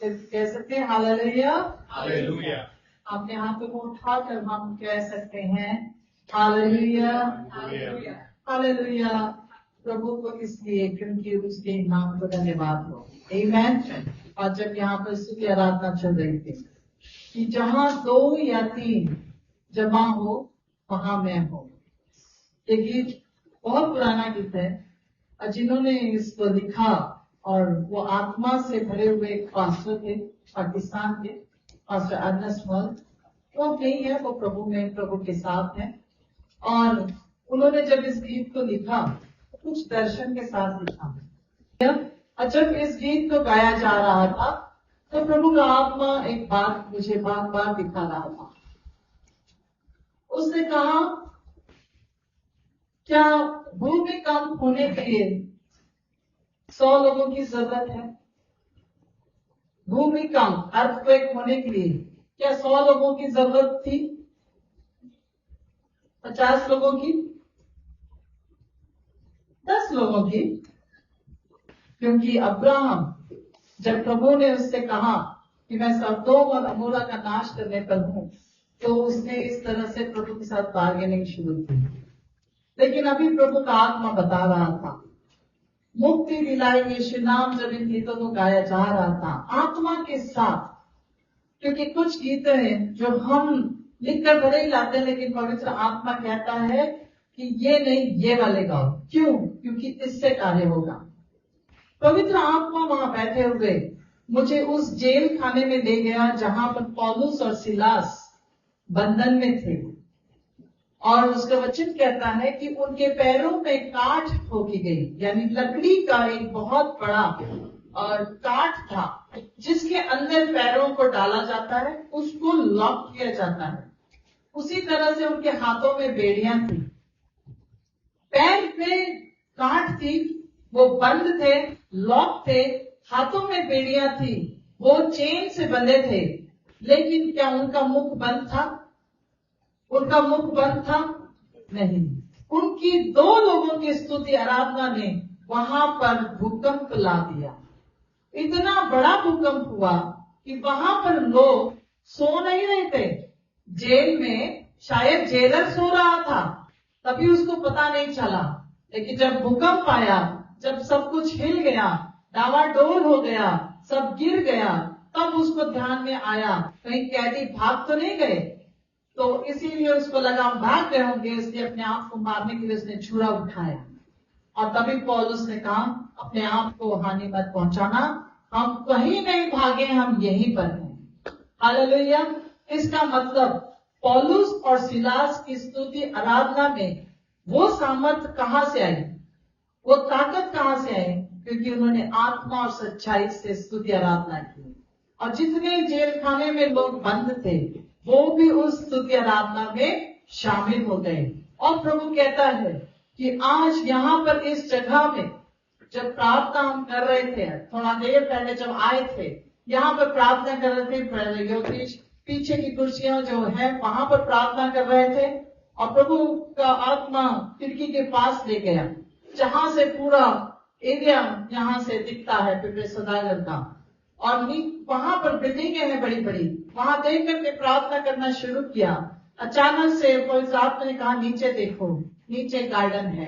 कह सकते हैं हालेलुया। हालेलुया। अपने हाथों को उठाकर हम कह सकते हैं हालेलुया हालेलुया। हालेलुया। प्रभु को इसलिए क्योंकि उसके नाम को धन्यवाद हो। आमीन। और जब यहाँ पर स्तुति आराधना चल रही थी कि जहाँ 2 या 3 जमा हो वहां मैं हूँ। ये गीत बहुत पुराना गीत है और जिन्होंने इसको लिखा और वो आत्मा से भरे हुए एक पास्टर थे पाकिस्तान के, पास्टर अर्नेस्ट मॉल। वो नहीं है, वो प्रभु में प्रभु के साथ है। और उन्होंने जब इस गीत को लिखा तो कुछ दर्शन के साथ लिखा। और जब इस गीत को गाया जा रहा था तो प्रभु का आत्मा एक बात मुझे बार बार दिखा रहा था। उसने कहा, क्या भूमिकंप होने के लिए 100 लोगों की जरूरत है? भूमिकंप अर्थक्वेक होने के लिए क्या 100 लोगों की जरूरत थी? 50 लोगों की? 10 लोगों की? क्योंकि अब्राहम, जब प्रभु ने उससे कहा कि मैं सदोम और अमोरा का नाश करने पर हूं, तो उसने इस तरह से प्रभु के साथ बार्गेनिंग शुरू की। लेकिन अभी प्रभु का आत्मा बता रहा था, मुक्ति दिलाई यीशु नाम जब इन गीतों को गाया जा रहा था आत्मा के साथ। क्योंकि कुछ गीत हैं जो हम लिखकर भले ही लाते हैं, लेकिन पवित्र आत्मा कहता है कि ये नहीं, ये वाले गाओ। क्यों? क्योंकि इससे कार्य होगा। पवित्र आत्मा वहां बैठे हुए मुझे उस जेल खाने में ले गया जहां पर पौलुस और सिलास बंधन में थे। और उसका वचन कहता है कि उनके पैरों में काठ ठोकी गई, यानी लकड़ी का एक बहुत बड़ा और काठ था जिसके अंदर पैरों को डाला जाता है, उसको लॉक किया जाता है। उसी तरह से उनके हाथों में बेड़ियां थी, पैर में काठ थी, वो बंद थे, लॉक थे, हाथों में बेड़ियां थी, वो चेन से बंधे थे। लेकिन क्या उनका मुख बंद था? उनका मुख बंद था? नहीं। उनकी 2 लोगों की स्तुति आराधना ने वहां पर भूकंप ला दिया। इतना बड़ा भूकंप हुआ कि वहां पर लोग सो नहीं रहे थे। जेल में शायद जेलर सो रहा था, तभी उसको पता नहीं चला। लेकिन जब भूकंप आया, जब सब कुछ हिल गया, डावाडोल हो गया, सब गिर गया, तब उसको ध्यान में आया कहीं कैदी भाग तो नहीं गए। तो इसीलिए उसको लगा हम भाग गए होंगे, इसलिए अपने आप को मारने के लिए उसने छुरा उठाया। और तभी पौलुस ने कहा, अपने आप को हानि मत पहुंचाना, हम कहीं नहीं भागे, हम यहीं पर हैं। हालेलुया। इसका मतलब पौलुस और सिलास की स्तुति आराधना में वो सामर्थ कहां से आई, वो ताकत कहां से आई? क्योंकि उन्होंने आत्मा और सच्चाई से स्तुति आराधना की। और जितने जेल खाने में लोग बंद थे वो भी उस स्तुति आराधना में शामिल हो गए। और प्रभु कहता है कि आज यहाँ पर इस जगह में जब प्रार्थना हम कर रहे थे, थोड़ा देर पहले जब आए थे, यहाँ पर प्रार्थना कर रहे थे, योगेश पीछे की कुर्सियां जो है वहां पर प्रार्थना कर रहे थे। और प्रभु का आत्मा खिड़की के पास ले गया जहां से पूरा एरिया यहाँ से दिखता है पिपरे सौदागर का। और वहां पर बिल्डिंगें हैं बड़ी बड़ी, वहां देख करके प्रार्थना करना शुरू किया। अचानक से पवित्र आत्मा ने कहा, नीचे देखो, नीचे गार्डन है।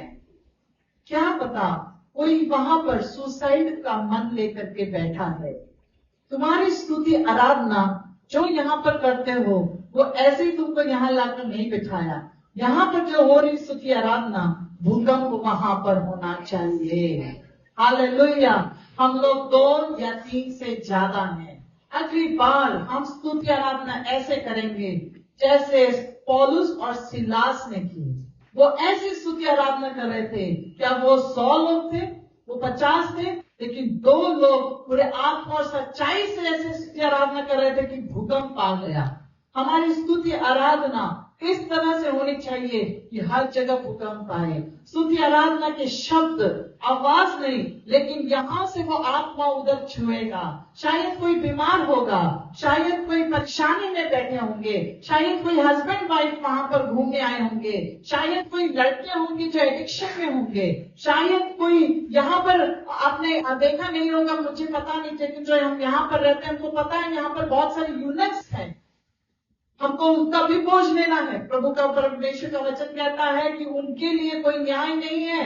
क्या पता कोई वहां पर सुसाइड का मन लेकर के बैठा है। तुम्हारी स्तुति आराधना जो यहाँ पर करते हो वो ऐसे ही तुमको यहाँ लाकर नहीं बिठाया। यहाँ पर जो हो रही स्तुति आराधना, भूकंप वहां पर होना चाहिए। हालेलुया। हम लोग 2 या 3 से ज्यादा हैं। अगली बार हम स्तुति आराधना ऐसे करेंगे जैसे पौलुस और सिलास ने की। वो ऐसी स्तुति आराधना कर रहे थे। क्या वो 100 लोग थे? वो 50 थे? लेकिन 2 लोग पूरे आत्मा और सच्चाई से ऐसे स्तुति आराधना कर रहे थे कि भूकंप आ गया। हमारी स्तुति आराधना इस तरह से होनी चाहिए कि हर जगह भूकंप आए। स्तुति आराधना के शब्द आवाज नहीं, लेकिन यहाँ से वो आत्मा उधर छुएगा। शायद कोई बीमार होगा, शायद कोई परेशानी में बैठे होंगे, शायद कोई हस्बैंड वाइफ वहां पर घूमने आए होंगे, शायद कोई लड़के होंगे जो एडिक्शन में होंगे, शायद कोई यहाँ पर आपने देखा नहीं होगा, मुझे पता नहीं, लेकिन जो हम यहाँ पर रहते हैं हमको पता है यहाँ पर बहुत सारे यूनिट्स हैं। हमको उनका भी बोझ लेना है। प्रभु का परमेश्वर का वचन कहता है कि उनके लिए कोई न्याय नहीं है।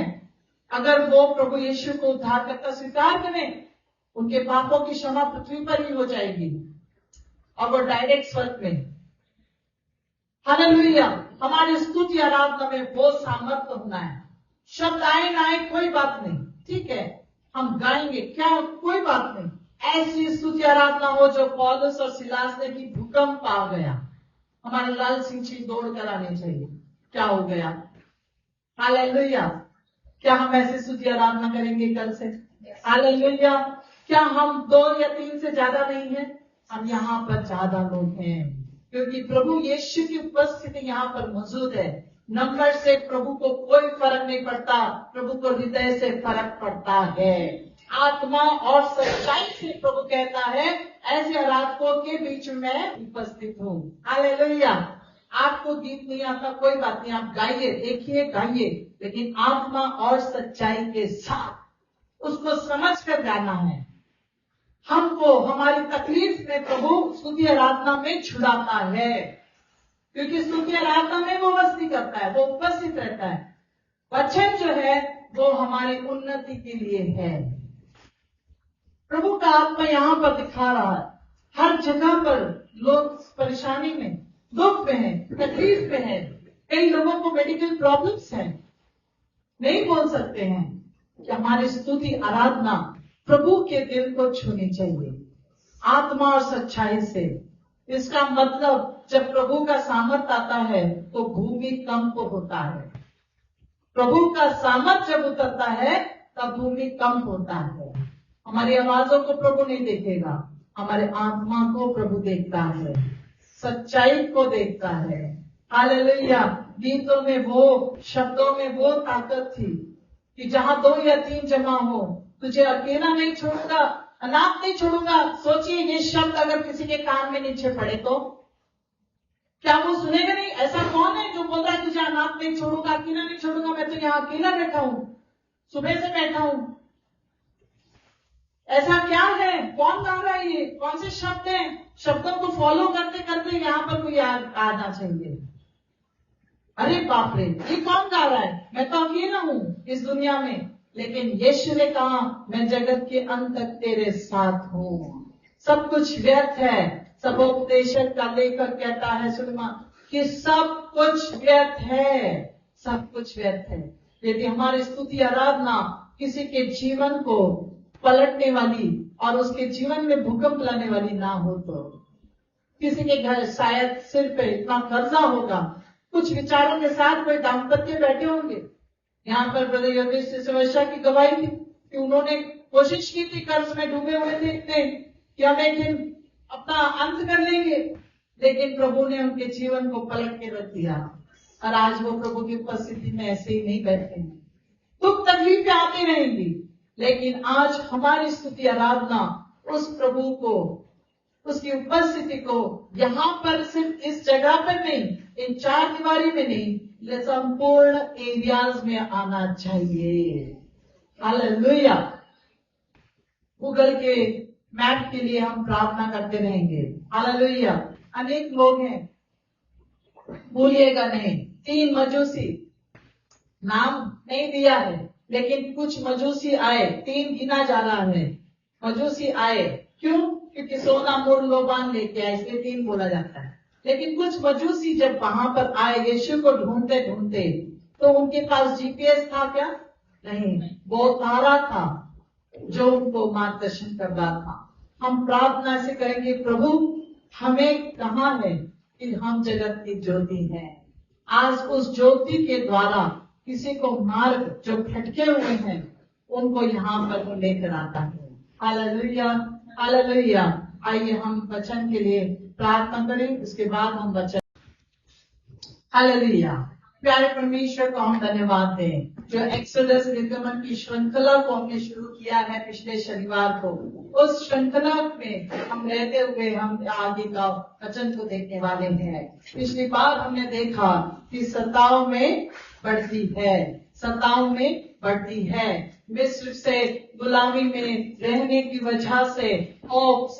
अगर वो प्रभु यीशु को उद्धारकर्ता स्वीकार करें, उनके पापों की क्षमा पृथ्वी पर ही हो जाएगी और वो डायरेक्ट स्वर्ग में। हालेलुया। हमारी स्तुति आराधना में वो सामर्थ्य होना है। शब्द आए ना आए कोई बात नहीं, ठीक है, हम गाएंगे, क्या कोई बात नहीं। ऐसी स्तुति आराधना हो जो पौलुस और सिलास ने की, भूकंप आ गया, हमारे लाल सिंह जी दौड़ कर आने चाहिए। क्या हो गया? हालेलुया। क्या हम ऐसे स्तुति आराधना करेंगे कल से? हालेलुया। क्या हम 2 या 3 से ज्यादा नहीं है? हम यहाँ पर ज्यादा लोग हैं, क्योंकि प्रभु यीशु की उपस्थिति यहाँ पर मौजूद है। नंबर से प्रभु को कोई फर्क नहीं पड़ता, प्रभु को हृदय से फर्क पड़ता है। आत्मा और सच्चाई से प्रभु कहता है, ऐसे आराधकों के बीच में उपस्थित हूँ। हालेलुया। आपको गीत नहीं आता कोई बात नहीं, आप गाइए, देखिए, गाइए, लेकिन आत्मा और सच्चाई के साथ उसको समझ कर गाना है। हमको हमारी तकलीफ में प्रभु स्तुति आराधना में छुड़ाता है, क्योंकि स्तुति आराधना में वो मस्ती करता है, वो उपस्थित रहता है। वचन जो है वो हमारी उन्नति के लिए है। प्रभु का आत्मा यहाँ पर दिखा रहा है। हर जगह पर लोग परेशानी में, दुख में है, तकलीफ में है। कई लोगों को मेडिकल प्रॉब्लम्स हैं, नहीं बोल सकते हैं। कि हमारी स्तुति आराधना प्रभु के दिल को छूनी चाहिए, आत्मा और सच्चाई से। इसका मतलब जब प्रभु का सामर्थ आता है तो भूमि कंप होता है। प्रभु का सामर्थ जब उतरता है तब भूमि कंप होता है। हमारी आवाजों को प्रभु नहीं देखेगा, हमारे आत्मा को प्रभु देखता है, सच्चाई को देखता है। हालेलुया। गीतों में वो, शब्दों में वो ताकत थी कि जहां 2 या 3 जमा हो, तुझे अकेला नहीं छोड़ूंगा, अनाथ नहीं छोड़ूंगा। सोचिए ये शब्द अगर किसी के कान में नीचे पड़े तो क्या वो सुनेगा नहीं? ऐसा कौन है जो बोल रहा है तुझे अनाथ नहीं छोड़ूंगा, अकेला नहीं छोड़ूंगा, मैं तो यहाँ अकेला बैठा हूं, सुबह से बैठा हूं। ऐसा क्या है? कौन गा रहा है? ये कौन से शब्द हैं? शब्दों को फॉलो करते करते यहाँ पर कोई आना चाहिए। अरे बाप रे, ये कौन गा रहा है? मैं तो अकेला हूं इस दुनिया में, लेकिन यीशु ने कहा मैं जगत के अंत तक तेरे साथ हूं। सब कुछ व्यर्थ है। सबोपदेशक का लेखक कहता है सुनमा कि सब कुछ व्यर्थ है, सब कुछ व्यर्थ है। यदि हमारी स्तुति आराधना किसी के जीवन को पलटने वाली और उसके जीवन में भूकंप लाने वाली ना हो, तो किसी के घर शायद सिर पे इतना कर्जा होगा, कुछ विचारों के साथ कोई दाम्पत्य बैठे होंगे। यहाँ पर ब्रदर योगेश सिसोदिया की गवाही थी कि उन्होंने कोशिश की थी, कर्ज में डूबे हुए थे इतने कि हम एक दिन अपना अंत कर लेंगे, लेकिन प्रभु ने उनके जीवन को पलट के रख दिया और आज वो प्रभु की उपस्थिति में ऐसे ही नहीं बैठे हैं। दुख तकलीफें आती रहेंगी, लेकिन आज हमारी स्तुति आराधना उस प्रभु को, उसकी उपस्थिति को यहाँ पर सिर्फ इस जगह पर नहीं, इन 4 दीवारी में नहीं, संपूर्ण एरियाज में आना चाहिए। हालेलुया। गूगल के मैप के लिए हम प्रार्थना करते रहेंगे। हालेलुया। अनेक लोग हैं, भूलिएगा नहीं, 3 मजूसी, नाम नहीं दिया है, लेकिन कुछ मजूसी आए, 3 गिना जा रहा है। मजूसी आए क्यों? क्योंकि सोना मोर लोबान लेके आए, इसलिए 3 बोला जाता है। लेकिन कुछ मजूसी जब वहां पर आए यीशु को ढूंढते ढूंढते, तो उनके पास जीपीएस था क्या? नहीं, वो तारा था जो उनको मार्गदर्शन कर रहा था। हम प्रार्थना से करेंगे, प्रभु हमें कहाँ है कि हम जगत की ज्योति हैं। आज उस ज्योति के द्वारा किसी को मार्ग जो भटके हुए हैं उनको यहाँ पर वो लेकर आता है। Hallelujah, hallelujah. आइए हम वचन के लिए प्रार्थना करें, उसके बाद हम वचन। हालेलुया। प्यारे परमेश्वर को हम धन्यवाद दें जो एक्सोडस निर्गमन की श्रृंखला को हमने शुरू किया है पिछले शनिवार को। उस श्रृंखला में हम रहते हुए हम आगे का वचन को देखने वाले हैं। पिछली बार हमने देखा कि सताव में बढ़ती है, सताव में बढ़ती है। मिस्र से गुलामी में रहने की वजह से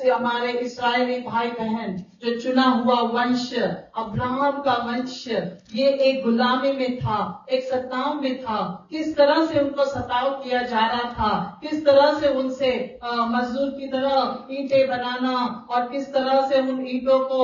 हमारे इस्राएली भाई बहन जो चुना हुआ वंश अब्राहम का वंश ये एक गुलामी में था, एक सताव में था। किस तरह से उनको सताव किया जा रहा था, किस तरह से उनसे मजदूर की तरह ईंटें बनाना और किस तरह से उन ईंटों को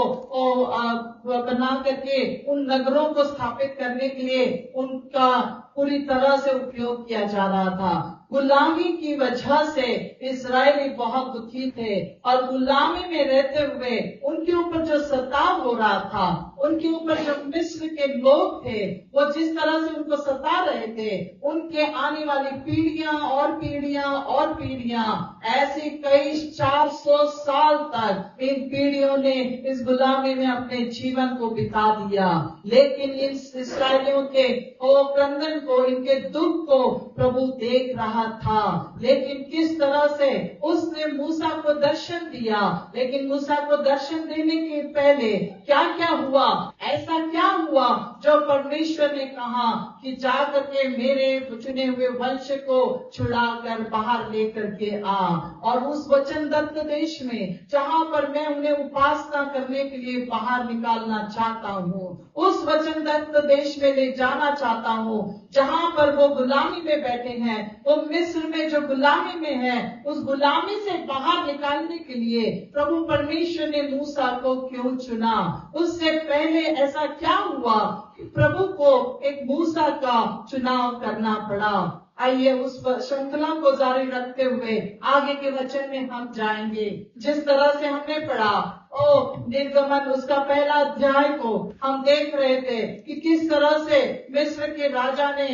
बना करके उन नगरों को स्थापित करने के लिए उनका पूरी तरह से उपयोग किया जा रहा था। गुलामी की वजह से इस्राएली बहुत दुखी थे और गुलामी में रहते हुए उनके ऊपर जो सताव हो रहा था, उनके ऊपर जो मिस्र के लोग थे वो जिस तरह से उनको सता रहे थे, उनके आने वाली पीढ़ियां और पीढ़ियां और पीढ़ियां ऐसी कई 400 साल तक इन पीढ़ियों ने इस गुलामी में अपने जीवन को बिता दिया। लेकिन इन इस्राएलियों के क्रंदन को, इनके दुख को प्रभु देख रहा था। लेकिन किस तरह से उसने मूसा को दर्शन दिया, लेकिन मूसा को दर्शन देने के पहले क्या क्या हुआ, ऐसा क्या हुआ जो परमेश्वर ने कहा कि जाकर के मेरे चुने हुए वंश को छुड़ाकर बाहर लेकर के आ, और उस वचनदत्त देश में जहां पर मैं उन्हें उपासना करने के लिए बाहर निकालना चाहता हूँ, उस वचनदत्त देश में ले जाना चाहता हूँ जहां पर वो गुलामी में बैठे हैं, वो मिस्र में जो गुलामी में है, उस गुलामी से बाहर निकालने के लिए प्रभु परमेश्वर ने मूसा को क्यों चुना। उससे पहले ऐसा क्या हुआ कि प्रभु को एक मूसा का चुनाव करना पड़ा। आइए उस श्रृंखला को जारी रखते हुए आगे के वचन में हम जाएंगे। जिस तरह से हमने पढ़ा निर्गमन उसका पहला अध्याय को हम देख रहे थे कि किस तरह से मिस्र के राजा ने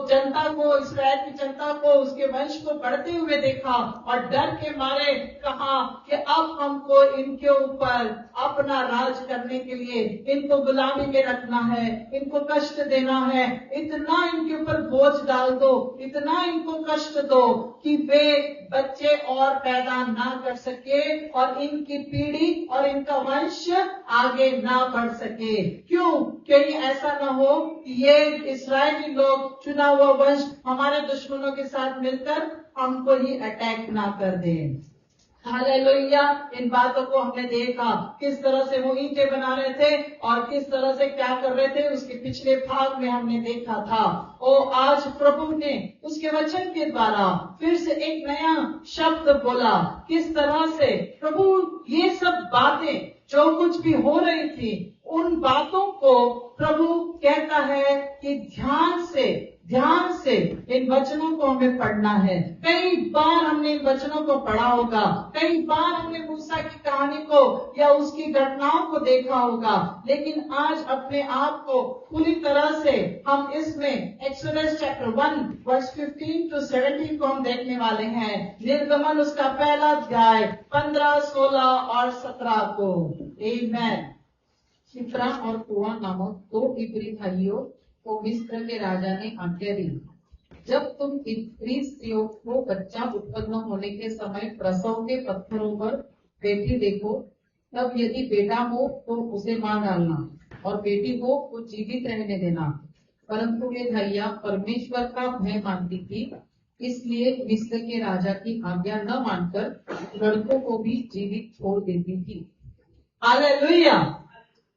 जनता को, इस्राएल की जनता को, उसके वंश को बढ़ते हुए देखा और डर के मारे कहा कि अब हमको इनके ऊपर अपना राज करने के लिए इनको गुलामी में रखना है, इनको कष्ट देना है, इतना इनके ऊपर बोझ डाल दो, इतना इनको कष्ट दो कि वे बच्चे और पैदा ना कर सके और इनकी पीढ़ी और इनका वंश आगे ना बढ़ सके। क्यों? कहीं ऐसा ना हो कि ये इस्राएली लोग, चुना हुआ वंश हमारे दुश्मनों के साथ मिलकर हमको ही अटैक ना कर दे। हालेलुया। इन बातों को हमने देखा, किस तरह से वो ईंटें बना रहे थे और किस तरह से क्या कर रहे थे, उसके पिछले भाग में हमने देखा था। आज प्रभु ने उसके वचन के द्वारा फिर से एक नया शब्द बोला। किस तरह से प्रभु ये सब बातें जो कुछ भी हो रही थी, उन बातों को प्रभु कहता है कि ध्यान से इन वचनों को हमें पढ़ना है। कई बार हमने इन वचनों को पढ़ा होगा, कई बार हमने मूसा की कहानी को या उसकी घटनाओं को देखा होगा, लेकिन आज अपने आप को पूरी तरह से हम इसमें एक्सोडस चैप्टर 1 वर्स 15 to 17 को हम देखने वाले हैं। निर्गमन उसका पहला अध्याय 15, 16 और 17 को। आमीन। शिप्रा और पुआ नामक 2 इब्री भाइयों को मिस्र के राजा ने आज्ञा दी, जब तुम इब्री स्त्रियों को बच्चा उत्पन्न होने के समय प्रसव के पत्थरों पर बैठी देखो, तब यदि बेटा हो तो उसे मार डालना और बेटी हो तो जीवित रहने देना। परंतु वे भाइयां परमेश्वर का भय मानती थी, इसलिए मिस्र के राजा की आज्ञा न मानकर लड़कों को भी जीवित छोड़ देती थी। हालेलुया।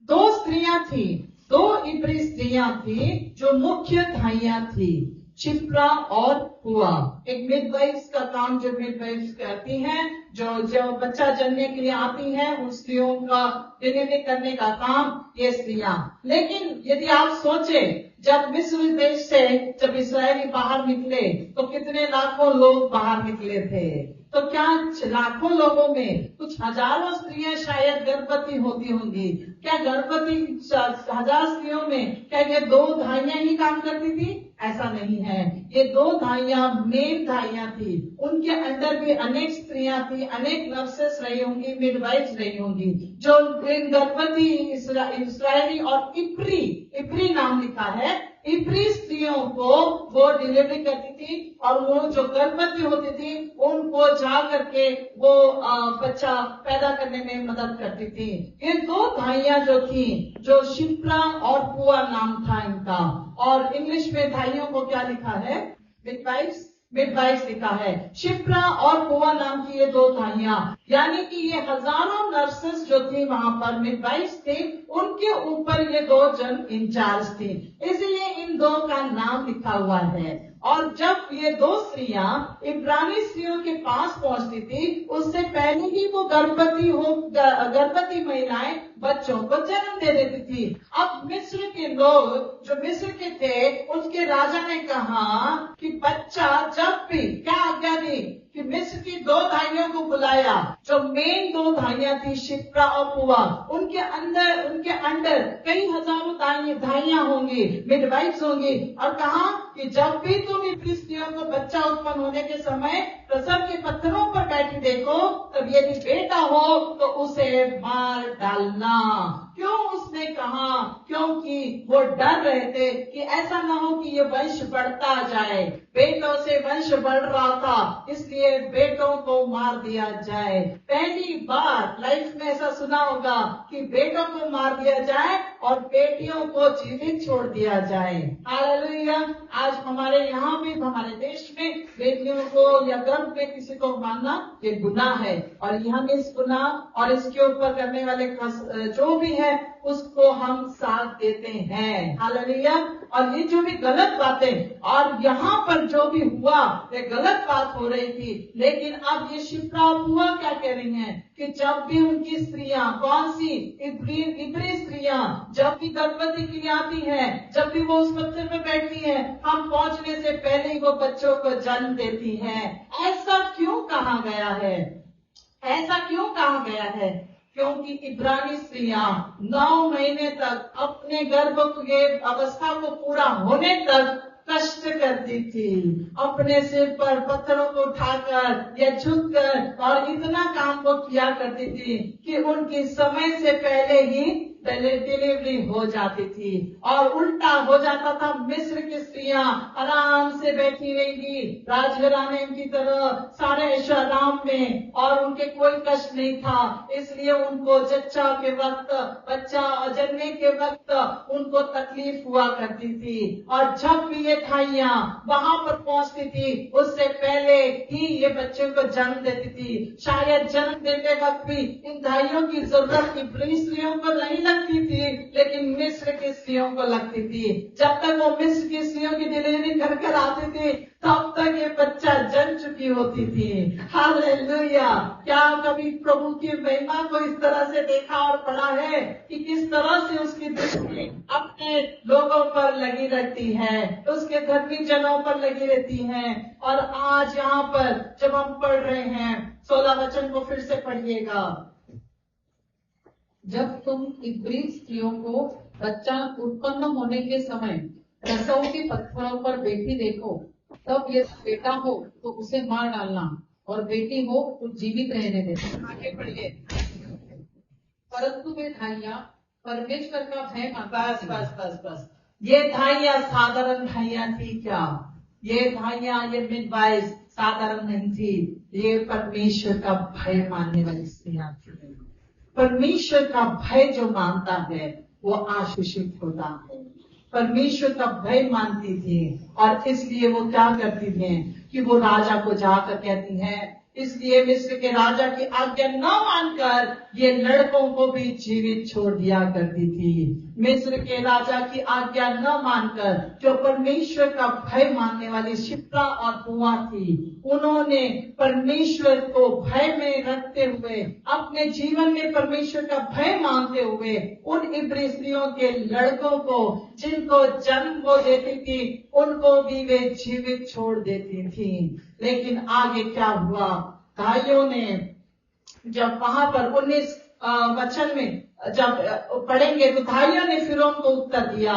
2 स्त्रियां थी, 2 इब्री स्त्रियां थी जो मुख्य धाइयां थी, शिप्रा और पुआ। एक मिडवाइफ्स का काम जो मिडवाइफ्स करती हैं, जो बच्चा जनने के लिए आती हैं, उन स्त्रियों का डिलीवरी करने का काम ये स्त्रियां। लेकिन यदि आप सोचे, जब मिस्र देश से जब इस्राएली बाहर निकले तो कितने लाखों लोग बाहर निकले थे, तो क्या लाखों लोगों में कुछ हजारों स्त्रियां शायद गर्भवती होती होंगी। क्या गर्भवती 1000 स्त्रियों में क्या ये 2 धाइयां ही काम करती थी? ऐसा नहीं है। ये 2 धाइयां मेन धाइयां थी, उनके अंदर भी अनेक स्त्रियां थी, अनेक नर्सेस रही होंगी, मिडवाइफ्स रही होंगी, जो गर्भवती इस्राएली और इब्री नाम लिखा है, इब्री स्त्रियों को वो डिलीवरी करती थी और वो जो गर्भवती होती थी उनको जा करके वो बच्चा पैदा करने में मदद करती थी। ये 2 धाइयां जो थी, जो शिप्रा और पुआ नाम था इनका, और इंग्लिश में धाइयों को क्या लिखा है? मिडवाइफ्स लिखा है। शिप्रा और पुआ नाम की ये 2 धाइयां, यानी कि ये हजारों नर्सेस जो थी वहां पर मिडवाइफ्स थे, उनके ऊपर ये 2 जन इंचार्ज थी, इसलिए इन 2 का नाम लिखा हुआ है। और जब ये 2 स्त्रियां इब्रानी स्त्रियों के पास पहुंचती थी, उससे पहले ही वो गर्भवती महिलाएं बच्चों को जन्म दे देती थी। अब मिस्र के लोग, जो मिस्र के थे, उसके राजा ने कहा कि बच्चा जब भी, क्या आज्ञा दी कि मिस्र की 2 धाइयों को बुलाया, जो मेन 2 धाइयां थी शिप्रा और पुआ, उनके अंडर कई हजारों धाइयां होंगी, मिडवाइफ्स होंगी, और कहा कि जब भी तुम इब्री स्त्रियों को बच्चा उत्पन्न होने के समय प्रसव के पत्थरों पर बैठी देखो, तब यदि बेटा हो तो उसे मार डालना। क्यों उसने कहा? क्योंकि वो डर रहे थे कि ऐसा ना हो कि ये वंश बढ़ता जाए। बेटों से वंश बढ़ रहा था, इसलिए बेटों को मार दिया जाए। पहली बार लाइफ में ऐसा सुना होगा कि बेटों को मार दिया जाए और बेटियों को जीवित छोड़ दिया जाए। हालेलुया। आज हमारे यहाँ भी, हमारे देश में बेटियों को या गर्भ में किसी को मारना ये गुनाह है, और हम इस गुनाह और इसके ऊपर करने वाले जो भी है उसको हम साथ देते हैं। हालेलुया। और ये जो भी गलत बातें, और यहाँ पर जो भी हुआ ये गलत बात हो रही थी, लेकिन अब ये शिप्रा पुआ क्या कह रही हैं कि जब भी उनकी स्त्रियां, कौन सी? इब्री स्त्रियां जब भी गर्भवती के लिए आती हैं, जब भी वो उस पत्थर में बैठती हैं, हम पहुंचने से पहले ही वो बच्चों को जन्म देती हैं। ऐसा क्यों कहा गया है? ऐसा क्यों कहा गया है? क्योंकि इब्रानी स्त्रियां 9 महीने तक अपने गर्भ के अवस्था को पूरा होने तक कष्ट करती थी, अपने सिर पर पत्थरों को उठाकर या झुककर, और इतना काम वो किया करती थी कि उनकी समय से पहले ही डिलीवरी हो जाती थी। और उल्टा हो जाता था, मिस्र की स्त्रियां आराम से बैठी रहेंगी राजघराने की तरह, सारे ऐशोआराम में, और उनके कोई कष्ट नहीं था, इसलिए उनको जच्चा के वक्त, बच्चा जन्मने के वक्त उनको तकलीफ हुआ करती थी। और जब भी ये धाइयां वहां पर पहुंचती थी, उससे पहले ही ये बच्चों को जन्म देती थी। शायद जन्म देते वक्त भी इन धाइयों की जरूरत इब्री स्त्रियों को नहीं लगती थी, लेकिन मिस्र की स्त्रियों को लगती थी। जब तक वो मिस्र की स्त्रियों की डिलीवरी कर आती थी, तब तक ये बच्चा जन्म चुकी होती थी। हालेलुया। क्या कभी प्रभु की महिमा को इस तरह से देखा और पढ़ा है कि किस तरह से उसकी दृष्टि अपने लोगों पर लगी रहती है, उसके धर्मी जनों पर लगी रहती है। और आज यहाँ पर जब हम पढ़ रहे हैं 16 वचन को फिर से पढ़िएगा। जब तुम इब्री स्त्रियों को बच्चा उत्पन्न होने के समय प्रसव के पत्थरों पर बैठी देखो, तब यदि बेटा हो तो उसे मार डालना, और बेटी हो तो जीवित रहने देना। आगे पढ़िए। परंतु वे धाइयां परमेश्वर का भय बस। ये धाइयां साधारण धाइयां थी क्या? ये धाइयां, ये मिडवाइफ साधारण नहीं थी, ये परमेश्वर का भय मानने वाली स्त्रियां थी। परमेश्वर का भय जो मानता है वो आशीषित होता है। परमेश्वर का भय मानती थी, और इसलिए वो क्या करती थी कि वो राजा को जाकर कहती हैं, इसलिए मिस्र के राजा की आज्ञा न मानकर ये लड़कों को भी जीवित छोड़ दिया करती थी। मिस्र के राजा की आज्ञा न मानकर जो परमेश्वर का भय मानने वाली शिप्रा और पुआ थी, उन्होंने परमेश्वर को भय में रखते हुए, अपने जीवन में परमेश्वर का भय मानते हुए, उन इब्री स्त्रियों के लड़कों को, जिनको जन्म वो देती थी, उनको भी वे जीवित छोड़ देती थी। लेकिन आगे क्या हुआ? भाइयों ने जब वहां पर 19 वचन में जब पढ़ेंगे तो भाइयों ने फिरौन को उत्तर दिया,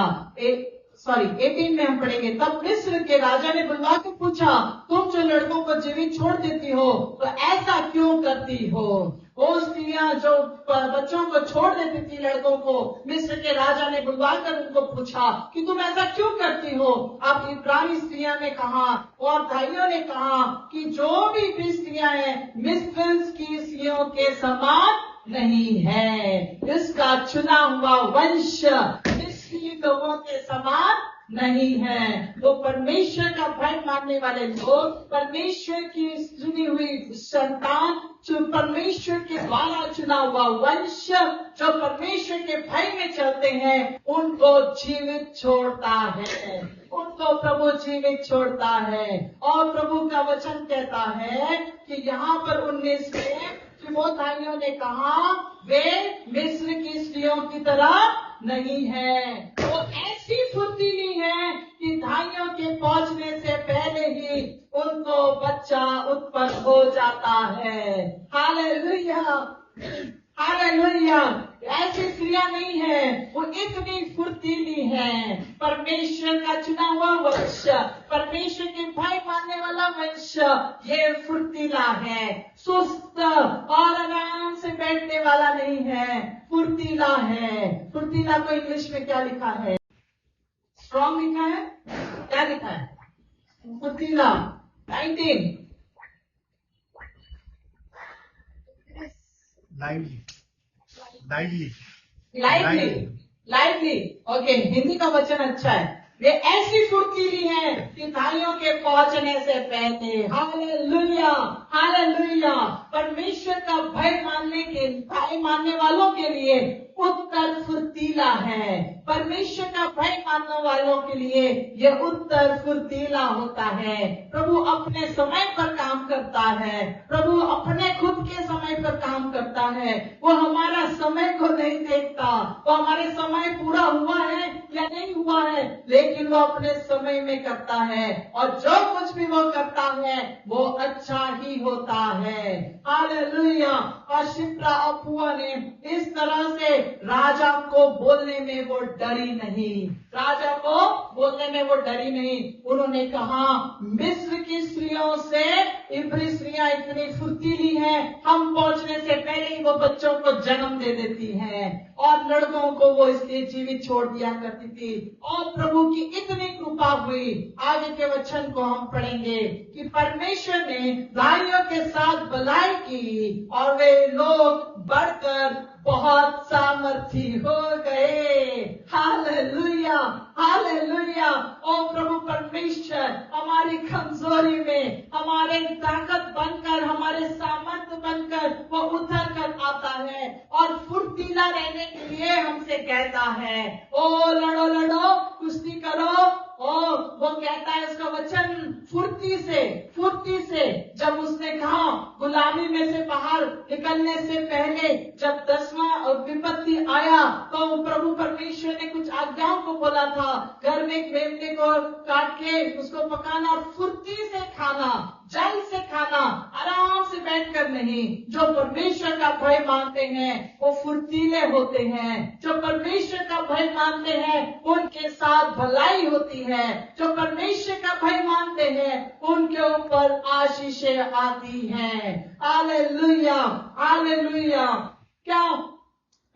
18 में हम पढ़ेंगे, तब मिस्र के राजा ने बुलवा के पूछा, तुम जो लड़कों को जीवित छोड़ देती हो तो ऐसा क्यों करती हो? वो स्त्रियां जो बच्चों को छोड़ देती थी, लड़कों को, मिस्र के राजा ने बुलवाकर उनको पूछा कि तुम ऐसा क्यों करती हो? आप इब्रानी स्त्रियां ने कहा और भाइयों ने कहा कि जो भी स्त्रियां हैं मिस्र की स्त्रियों के समान नहीं है। इसका चुना हुआ वंश मिस्री लोगों के समान नहीं है। वो परमेश्वर का भय मानने वाले लोग, परमेश्वर की चुनी हुई संतान, जो परमेश्वर के द्वारा चुना हुआ वंश, जो परमेश्वर के भय में चलते हैं, उनको जीवित छोड़ता है, उनको प्रभु जीवित छोड़ता है। और प्रभु का वचन कहता है कि यहाँ पर 19 में तिमोथाइयों ने कहा, वे मिस्र की स्त्रियों की तरह नहीं है। वो ऐसी फुर्तीली है कि धाइयों के पहुंचने से पहले ही उनको बच्चा उत्पन्न हो जाता है। Hallelujah, hallelujah. ऐसी स्त्रियां नहीं है, वो इतनी फुर्तीली है। परमेश्वर का चुना हुआ वंश, परमेश्वर के भय मानने वाला वंश, ये फुर्तीला है, सुस्त और आराम से बैठने वाला नहीं है, फुर्तीला है। फुर्तीला को इंग्लिश में क्या लिखा है? स्ट्रॉन्ग लिखा है, क्या लिखा है? फुर्तीला। 19 लाइवली। ओके, हिंदी का वचन अच्छा है। वे ऐसी फुर्तीली हैं कि भाइयों के पहुंचने से पहले। Hallelujah, hallelujah. परमेश्वर का भय मानने वालों के लिए उत्तर फुर्तीला है। परमेश्वर का भय मानने वालों के लिए यह उत्तर फुर्तीला होता है। प्रभु अपने समय पर काम करता है, प्रभु अपने खुद के समय पर काम करता है। वो हमारा समय को नहीं देखता, वो हमारे समय पूरा हुआ है या नहीं हुआ है, लेकिन वो अपने समय में करता है, और जो कुछ भी वो करता है वो अच्छा ही होता है। हालेलुया। और शिप्रा और पुआ ने इस तरह से राजा को बोलने में वो डरी नहीं, राजा को बोलने में वो डरी नहीं। उन्होंने कहा, मिस्र की स्त्रियों से इब्री स्त्रियां इतनी फुर्तीली हैं, हम पहुंचने से पहले ही वो बच्चों को जन्म दे देती हैं, और लड़कों को वो इसलिए जीवित छोड़ दिया करती थी। और प्रभु की इतनी कृपा हुई, आगे के वचन को हम पढ़ेंगे कि परमेश्वर ने भाइयों के साथ भलाई की और वे लोग बढ़कर बहुत सामर्थी हो गए। Hallelujah, hallelujah. ओ प्रभु परमेश्वर हमारी कमजोरी में हमारे ताकत बनकर, हमारे सामर्थ्य बनकर वो उतर कर आता है और फुर्तीला रहने के लिए हमसे कहता है, ओ लड़ो लड़ो, कुश्ती करो। ओ वो कहता है, उसका वचन फुर्ती से, जब उसने कहा गुलामी में से बाहर निकलने से पहले जब 10वां विपत्ति आया, तो प्रभु परमेश्वर ने कुछ आज्ञाओं को बोला था, घर में एक मेमने को काट के उसको पकाना और फुर्ती से खाना, जल से खाना, आराम से बैठकर नहीं। जो परमेश्वर का भय मानते हैं वो फुर्तीले होते हैं, जो परमेश्वर का भय मानते हैं उनके साथ भलाई होती है, जो परमेश्वर का भय मानते हैं उनके ऊपर आशीषें आती हैं। Hallelujah, hallelujah. क्या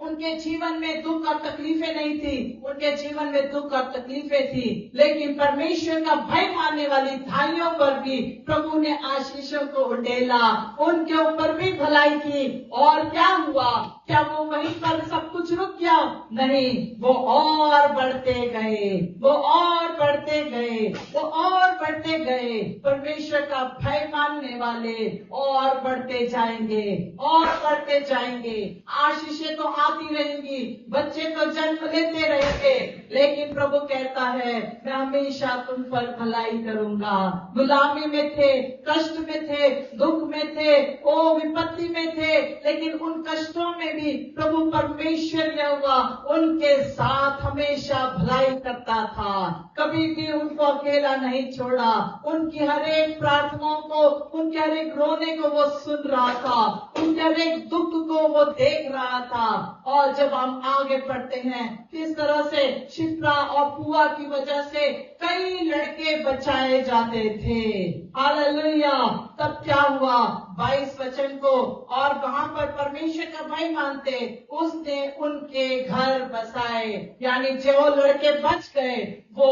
उनके जीवन में दुख और तकलीफें नहीं थी? उनके जीवन में दुख और तकलीफें थी, लेकिन परमेश्वर का भय मानने वाली भाइयों पर भी प्रभु ने आशीषों को उड़ेला, उनके ऊपर भी भलाई की। और क्या हुआ? क्या वो वहीं पर सब कुछ रुक गया? नहीं, वो और बढ़ते गए, वो और बढ़ते गए, वो और बढ़ते गए। परमेश्वर का भय मानने वाले और बढ़ते जाएंगे, और बढ़ते जाएंगे। आशीषें तो आती रहेंगी, बच्चे तो जन्म लेते रहेंगे, लेकिन प्रभु कहता है, मैं हमेशा तुम पर भलाई करूंगा। गुलामी में थे, कष्ट में थे, दुख में थे, ओ विपत्ति में थे, लेकिन उन कष्टों में भी प्रभु परमेश्वर ने हुआ उनके साथ हमेशा भलाई करता था, कभी भी उनको अकेला नहीं छोड़ा। उनकी हर एक प्रार्थनाओं को, उनके हर एक रोने को वो सुन रहा था, उनके हर एक दुख को वो देख रहा था। और जब हम आगे बढ़ते हैं, किस तरह से शिप्रा और पुआ की वजह से कई लड़के बचाए जाते थे। हालेलुया। तब क्या हुआ? 22 वचन को, और वहां पर परमेश्वर का भय मानते उसने उनके घर बसाए, यानी जो लड़के बच गए वो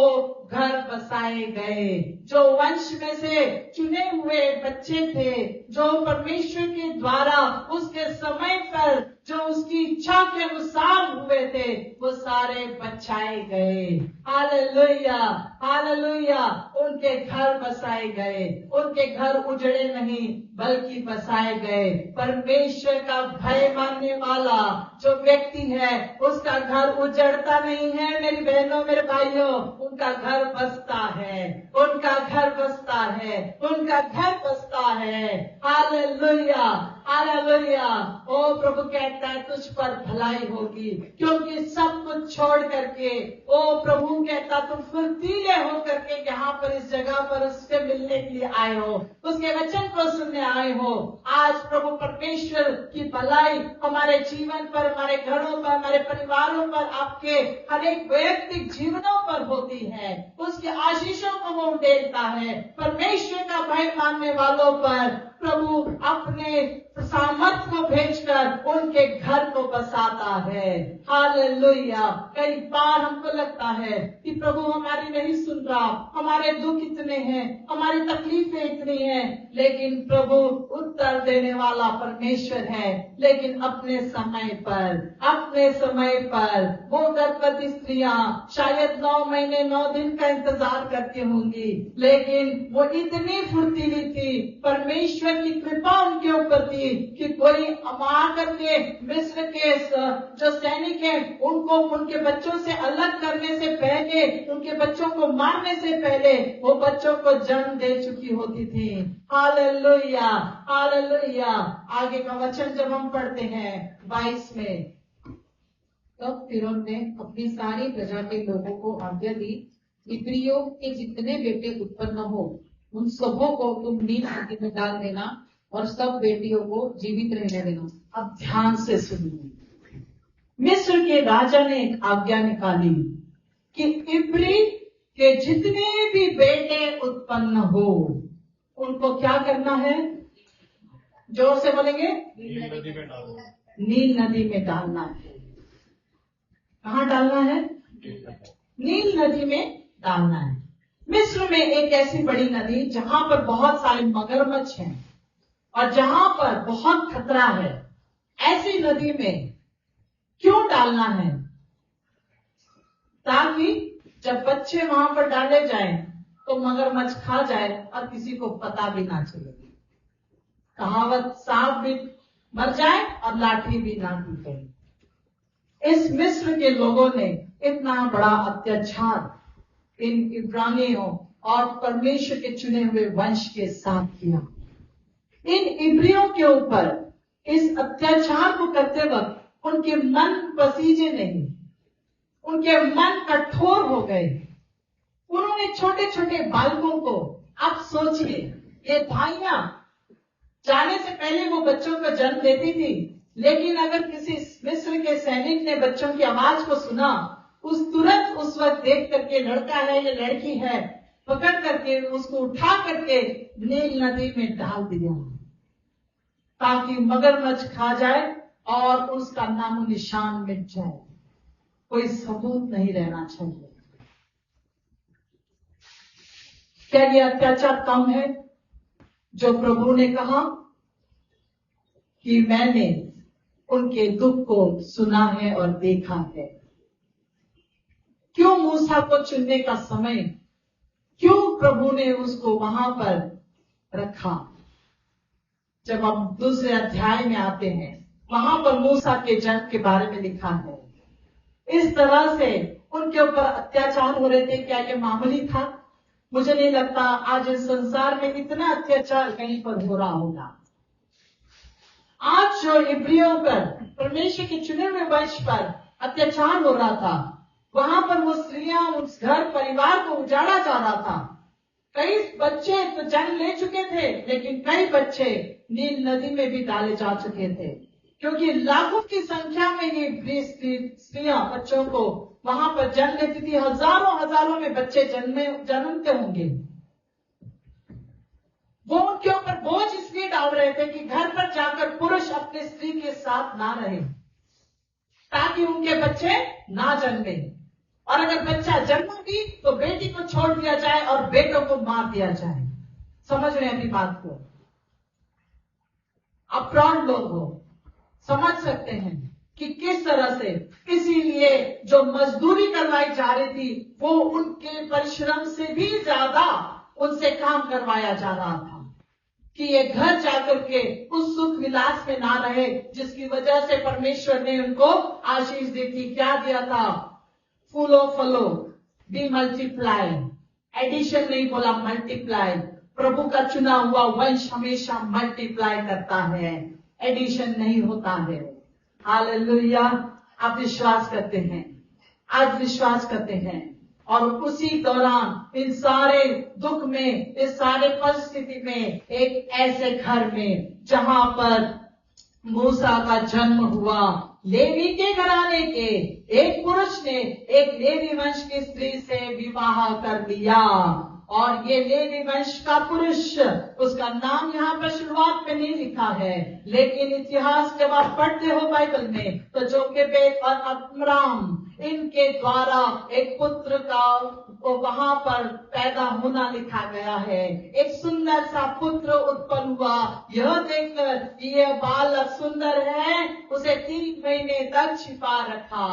घर बसाए गए। जो वंश में से चुने हुए बच्चे थे, जो परमेश्वर के द्वारा उसके समय पर जो उसकी इच्छा के अनुसार हुए थे, वो सारे बचाए गए। Hallelujah, hallelujah. उनके घर बसाए गए, उनके घर उजड़े नहीं बल्कि बसाए गए। परमेश्वर का भय मानने वाला जो व्यक्ति है, उसका घर उजड़ता नहीं है मेरी बहनों मेरे भाइयों, उनका घर बसता है, उनका घर बसता है, उनका घर बसता है। Hallelujah, hallelujah. ओ प्रभु कहता है तुझ पर भलाई होगी, क्योंकि सब कुछ छोड़ करके, ओ प्रभु कहता तुम फुर्तीले हो करके यहाँ पर इस जगह पर उससे मिलने के लिए आए हो, उसके वचन को सुनने आए हो। आज प्रभु परमेश्वर की भलाई हमारे जीवन पर, हमारे घरों पर, हमारे परिवारों पर, आपके हर एक वैयक्तिक जीवनों पर होती है। उसके आशीषों को वो उड़ेलता है। परमेश्वर का भय मानने वालों पर प्रभु अपने सामर्थ को भेजकर उनके घर को बसाता है। हालेलुया। कई बार हमको लगता है कि प्रभु हमारी नहीं सुन रहा, हमारे दुख इतने हैं, हमारी तकलीफें इतनी हैं, लेकिन प्रभु उत्तर देने वाला परमेश्वर है। लेकिन अपने समय पर, अपने समय पर वो गर्भवती स्त्रियां शायद 9 महीने 9 दिन का इंतजार करती होंगी, लेकिन वो इतनी फुर्तीली थी, परमेश्वर की कृपा उनके ऊपर थी कि कोई आकर के मिस्र के जो सैनिक हैं उनको उनके बच्चों से अलग करने से पहले, उनके बच्चों को मारने से पहले वो बच्चों को जन्म दे चुकी होती थी। Hallelujah, hallelujah. आगे का वचन जब हम पढ़ते हैं 22 में, तब फिरौन ने अपनी सारी प्रजा के लोगों को आज्ञा दी, इब्रियों के जितने बेटे उत्पन्न हो उन सबों को तुम नील नदी में डाल देना और सब बेटियों को जीवित रहने देना। अब ध्यान से सुनिए। मिस्र के राजा ने एक आज्ञा निकाली कि इब्री के जितने भी बेटे उत्पन्न हो उनको क्या करना है? जोर से बोलेंगे, नील नदी में डालो। नील नदी में डालना है। कहाँ डालना है? नील नदी में डालना है। मिस्र में एक ऐसी बड़ी नदी जहां पर बहुत सारे मगरमच्छ हैं और जहां पर बहुत खतरा है, ऐसी नदी में क्यों डालना है? ताकि जब बच्चे वहां पर डाले जाएं तो मगरमच्छ खा जाए और किसी को पता भी ना चले। कहावत, सांप भी मर जाए और लाठी भी ना टूटे। इस मिस्र के लोगों ने इतना बड़ा अत्याचार इन इब्रानियों और परमेश्वर के चुने हुए वंश के साथ किया। इन इब्रियों के ऊपर इस अत्याचार को करते वक्त उनके मन पसीजे नहीं, उनके मन कठोर हो गए। उन्होंने छोटे छोटे बालकों को, आप सोचिए, ये भाइयां जाने से पहले वो बच्चों को जन्म देती थी, लेकिन अगर किसी मिस्र के सैनिक ने बच्चों की आवाज को सुना, तुरंत उस वक्त देख करके लड़का है या लड़की है, पकड़ करके उसको उठा करके नील नदी में डाल दिया ताकि मगरमच्छ खा जाए और उसका नामो निशान मिट जाए, कोई सबूत नहीं रहना चाहिए। क्या ये अत्याचार कम है? जो प्रभु ने कहा कि मैंने उनके दुख को सुना है और देखा है। क्यों मूसा को चुनने का समय, क्यों प्रभु ने उसको वहां पर रखा? जब हम दूसरे अध्याय में आते हैं, वहां पर मूसा के जन्म के बारे में लिखा है। इस तरह से उनके ऊपर अत्याचार हो रहे थे। क्या ये मामूली था? मुझे नहीं लगता आज इस संसार में इतना अत्याचार कहीं पर हो रहा होगा। आज जो इब्रियों पर, परमेश्वर के चुने हुए वंश पर अत्याचार हो रहा था, वहां पर वो स्त्रियां, उस घर परिवार को उजाड़ा जा रहा था, कई बच्चे तो जन्म ले चुके थे, लेकिन कई बच्चे नील नदी में भी डाले जा चुके थे, क्योंकि लाखों की संख्या में ये स्त्रियां बच्चों को वहां पर जन्म लेती थी। हजारों में बच्चे जन्मते होंगे। वो उनके ऊपर बोझ इसलिए डाल रहे थे कि घर पर जाकर पुरुष अपने स्त्री के साथ ना रहे, ताकि उनके बच्चे ना जन्मे, और अगर बच्चा जन्मा भी तो बेटी को छोड़ दिया जाए और बेटों को मार दिया जाए। समझ रहे हैं अपनी बात को? आप प्रौढ़ लोग हो, समझ सकते हैं कि किस तरह से, इसीलिए जो मजदूरी करवाई जा रही थी वो उनके परिश्रम से भी ज्यादा उनसे काम करवाया जा रहा था, कि ये घर जाकर के उस सुख विलास में ना रहे जिसकी वजह से परमेश्वर ने उनको आशीष दी थी। क्या दिया था? फलो बी मल्टीप्लाई। एडिशन नहीं बोला, मल्टीप्लाई। प्रभु का चुना हुआ वंश हमेशा मल्टीप्लाई करता है, एडिशन नहीं होता है। हालेलुया। आप विश्वास करते हैं? आज विश्वास करते हैं। और उसी दौरान इन सारे दुख में, इस सारे परिस्थिति में, एक ऐसे घर में जहां पर मूसा का जन्म हुआ, लेवी के घराने के एक पुरुष ने एक लेवी वंश की स्त्री से विवाह कर लिया, और ये लेवी वंश का पुरुष, उसका नाम यहाँ पर शुरुआत में नहीं लिखा है, लेकिन इतिहास जब आप पढ़ते हो बाइबल में, तो जोकेबेद और अब्राम, इनके द्वारा एक पुत्र का वहां पर पैदा होना लिखा गया है। एक सुंदर सा पुत्र उत्पन्न हुआ। यह देखकर कि यह बालक सुंदर है, उसे 3 महीने तक छिपा रखा।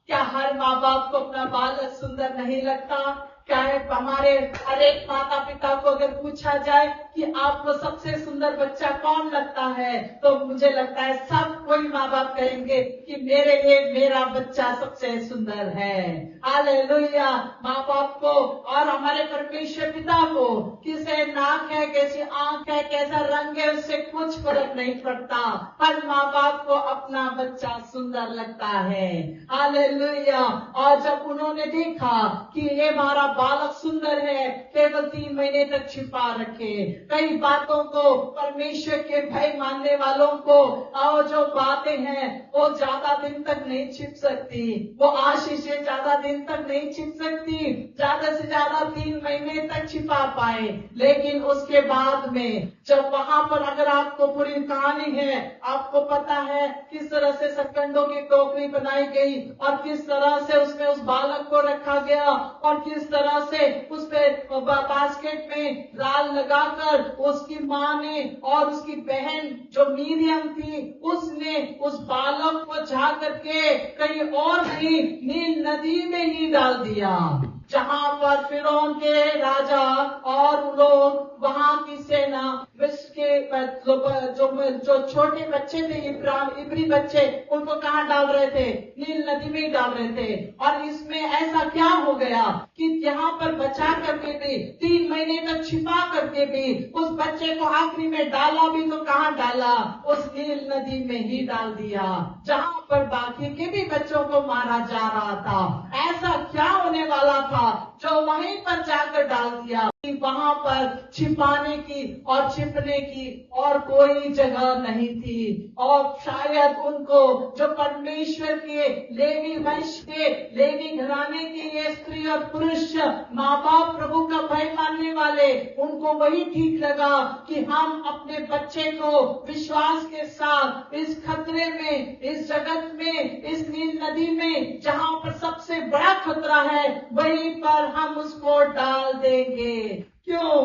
क्या हर माँ बाप को अपना बालक सुंदर नहीं लगता? क्या है, हमारे हर एक माता पिता को अगर पूछा जाए कि आपको सबसे सुंदर बच्चा कौन लगता है, तो मुझे लगता है सब कोई माँ बाप कहेंगे कि मेरे लिए मेरा बच्चा सबसे सुंदर है। हालेलुया। माँ बाप को और हमारे परमेश्वर पिता को किसे नाक है, कैसी आंख है, कैसा रंग है, उससे कुछ फर्क नहीं पड़ता। हर माँ बाप को अपना बच्चा सुंदर लगता है। हालेलुया। और जब उन्होंने देखा कि ये हमारा बालक सुंदर है, केवल 3 महीने तक छिपा रखे। कई बातों को परमेश्वर के भय मानने वालों को, और जो बातें हैं वो ज्यादा दिन तक नहीं छिप सकती, वो आशीषें ज्यादा दिन तक नहीं छिप सकती, ज्यादा से ज्यादा 3 महीने तक छिपा पाए। लेकिन उसके बाद में जब वहां पर, अगर आपको पूरी कहानी है, आपको पता है किस तरह से सकंडों की टोकरी बनाई गई और किस तरह से उसमें उस बालक को रखा गया, और किस तरह से उस पे बास्केट में राल लगाकर उसकी माँ ने और उसकी बहन जो मीरियम थी, उसने उस बालक को जा करके कहीं और नहीं, नील नदी में ही डाल दिया, जहां पर फिरौन के राजा और लोग, वहां की सेना, विश्व के जो छोटे बच्चे थे, इब्री बच्चे, उनको कहाँ डाल रहे थे? नील नदी में ही डाल रहे थे। और इसमें ऐसा क्या हो गया कि यहाँ पर बचा करके भी, 3 महीने तक छिपा करके भी, उस बच्चे को आखिरी में डाला भी तो कहाँ डाला? उस नील नदी में ही डाल दिया, जहाँ पर बाकी के भी बच्चों को मारा जा रहा था। ऐसा क्या होने वाला था जो वहीं पर जाकर डाल दिया? वहां पर छिपाने की और छिपने की और कोई जगह नहीं थी। और शायद उनको, जो परमेश्वर के लेवी वंश के, लेवी घराने के ये स्त्री और पुरुष माँ बाप, प्रभु का भय मानने वाले, उनको वही ठीक लगा कि हम अपने बच्चे को विश्वास के साथ इस खतरे में, इस जगत में, इस नील नदी में, जहाँ पर सबसे बड़ा खतरा है, वहीं पर हम उसको डाल देंगे। क्यों?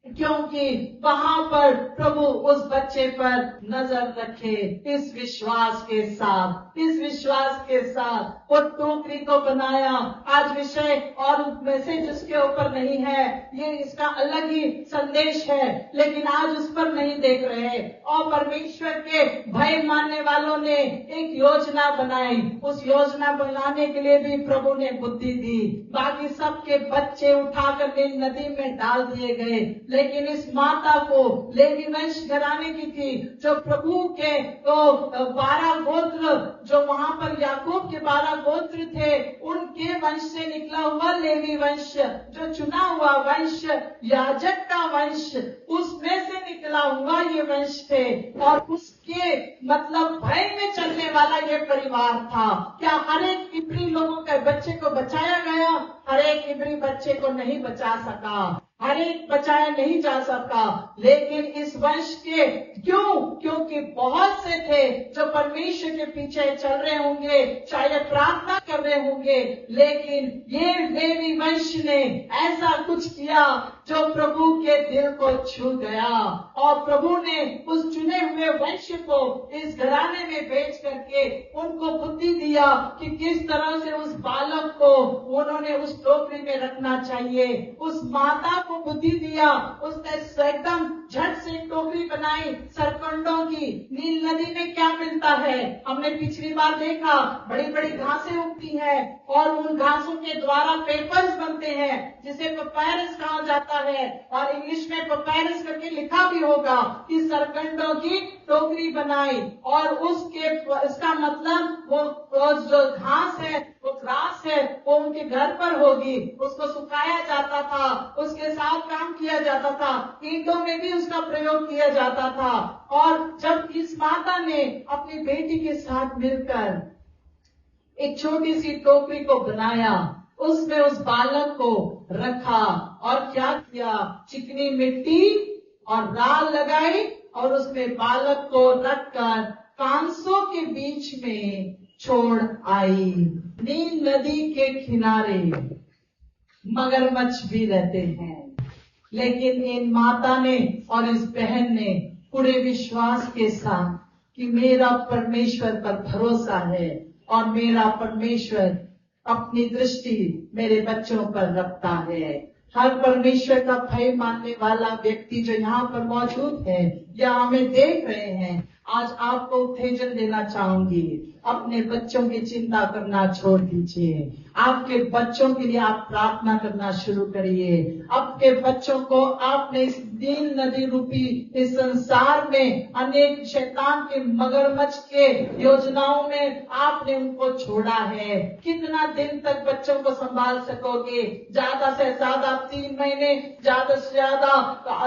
क्योंकि वहां पर प्रभु उस बच्चे पर नजर रखे। इस विश्वास के साथ, इस विश्वास के साथ वो टोकरी को बनाया। आज विषय और मैसेज उसके ऊपर नहीं है, ये इसका अलग ही संदेश है, लेकिन आज उस पर नहीं देख रहे। और परमेश्वर के भय मानने वालों ने एक योजना बनाई, उस योजना बनाने के लिए भी प्रभु ने बुद्धि दी। बाकी सबके बच्चे उठाकर नील नदी में डाल दिए गए, लेकिन इस माता को लेवी वंश घराने की थी, जो प्रभु के 12 गोत्र, जो वहां पर याकूब के 12 गोत्र थे, उनके वंश से निकला हुआ लेवी वंश, जो चुना हुआ वंश, याजक का वंश, उसमें से निकला हुआ ये वंश थे। और उसके मतलब भय में चलने वाला ये परिवार था। क्या हर एक इब्री लोगों के बच्चे को बचाया गया? हर एक इब्री बच्चे को नहीं बचा सका, हर एक बचाया नहीं जा सका। लेकिन इस वंश के क्योंकि बहुत से थे जो परमेश्वर के पीछे चल रहे होंगे, शायद प्रार्थना कर रहे होंगे, लेकिन ये लेवी वंश ने ऐसा कुछ किया जो प्रभु के दिल को छू गया। और प्रभु ने उस चुने हुए वंश को इस घराने में भेज करके उनको बुद्धि दिया कि किस तरह से उस बालक को उन्होंने उस टोकरी में रखना चाहिए। उस माता को बुद्धि दिया, उसने एकदम झट से टोकरी बनाई सरकंडों की। नील नदी में क्या मिलता है? हमने पिछली बार देखा, बड़ी बड़ी घासें उगती हैं और उन घासों के द्वारा पेपर्स बनते हैं, जिसे पेपायरस कहा जाता है। और इंग्लिश में पेपायरस करके लिखा भी होगा कि सरकंडों की टोकरी बनाई। और इसका मतलब वो जो घास है, वो ग्रास है, वो उनके घर पर होगी, उसको सुखाया जाता था, उसके साथ काम किया जाता था, ईंटों में भी उसका प्रयोग किया जाता था। और जब इस माता ने अपनी बेटी के साथ मिलकर एक छोटी सी टोकरी को बनाया, उसमें उस बालक को रखा और क्या किया? चिकनी मिट्टी और राल लगाई और उसमें बालक को रखकर कांसों के बीच में छोड़ आई। नील नदी के किनारे मगरमच्छ भी रहते हैं, लेकिन इन माता ने और इस बहन ने पूरे विश्वास के साथ कि मेरा परमेश्वर पर भरोसा है और मेरा परमेश्वर अपनी दृष्टि मेरे बच्चों पर रखता है। हर परमेश्वर का भय मानने वाला व्यक्ति जो यहाँ पर मौजूद है या हमें देख रहे हैं, आज आपको उत्तेजन देना चाहूंगी, अपने बच्चों की चिंता करना छोड़ दीजिए। आपके बच्चों के लिए आप प्रार्थना करना शुरू करिए। आपके बच्चों को आपने इस नील नदी रूपी इस संसार में अनेक शैतान के मगरमच्छ के योजनाओं में आपने उनको छोड़ा है। कितना दिन तक बच्चों को संभाल सकोगे? ज्यादा से ज्यादा 3 महीने, ज्यादा से ज्यादा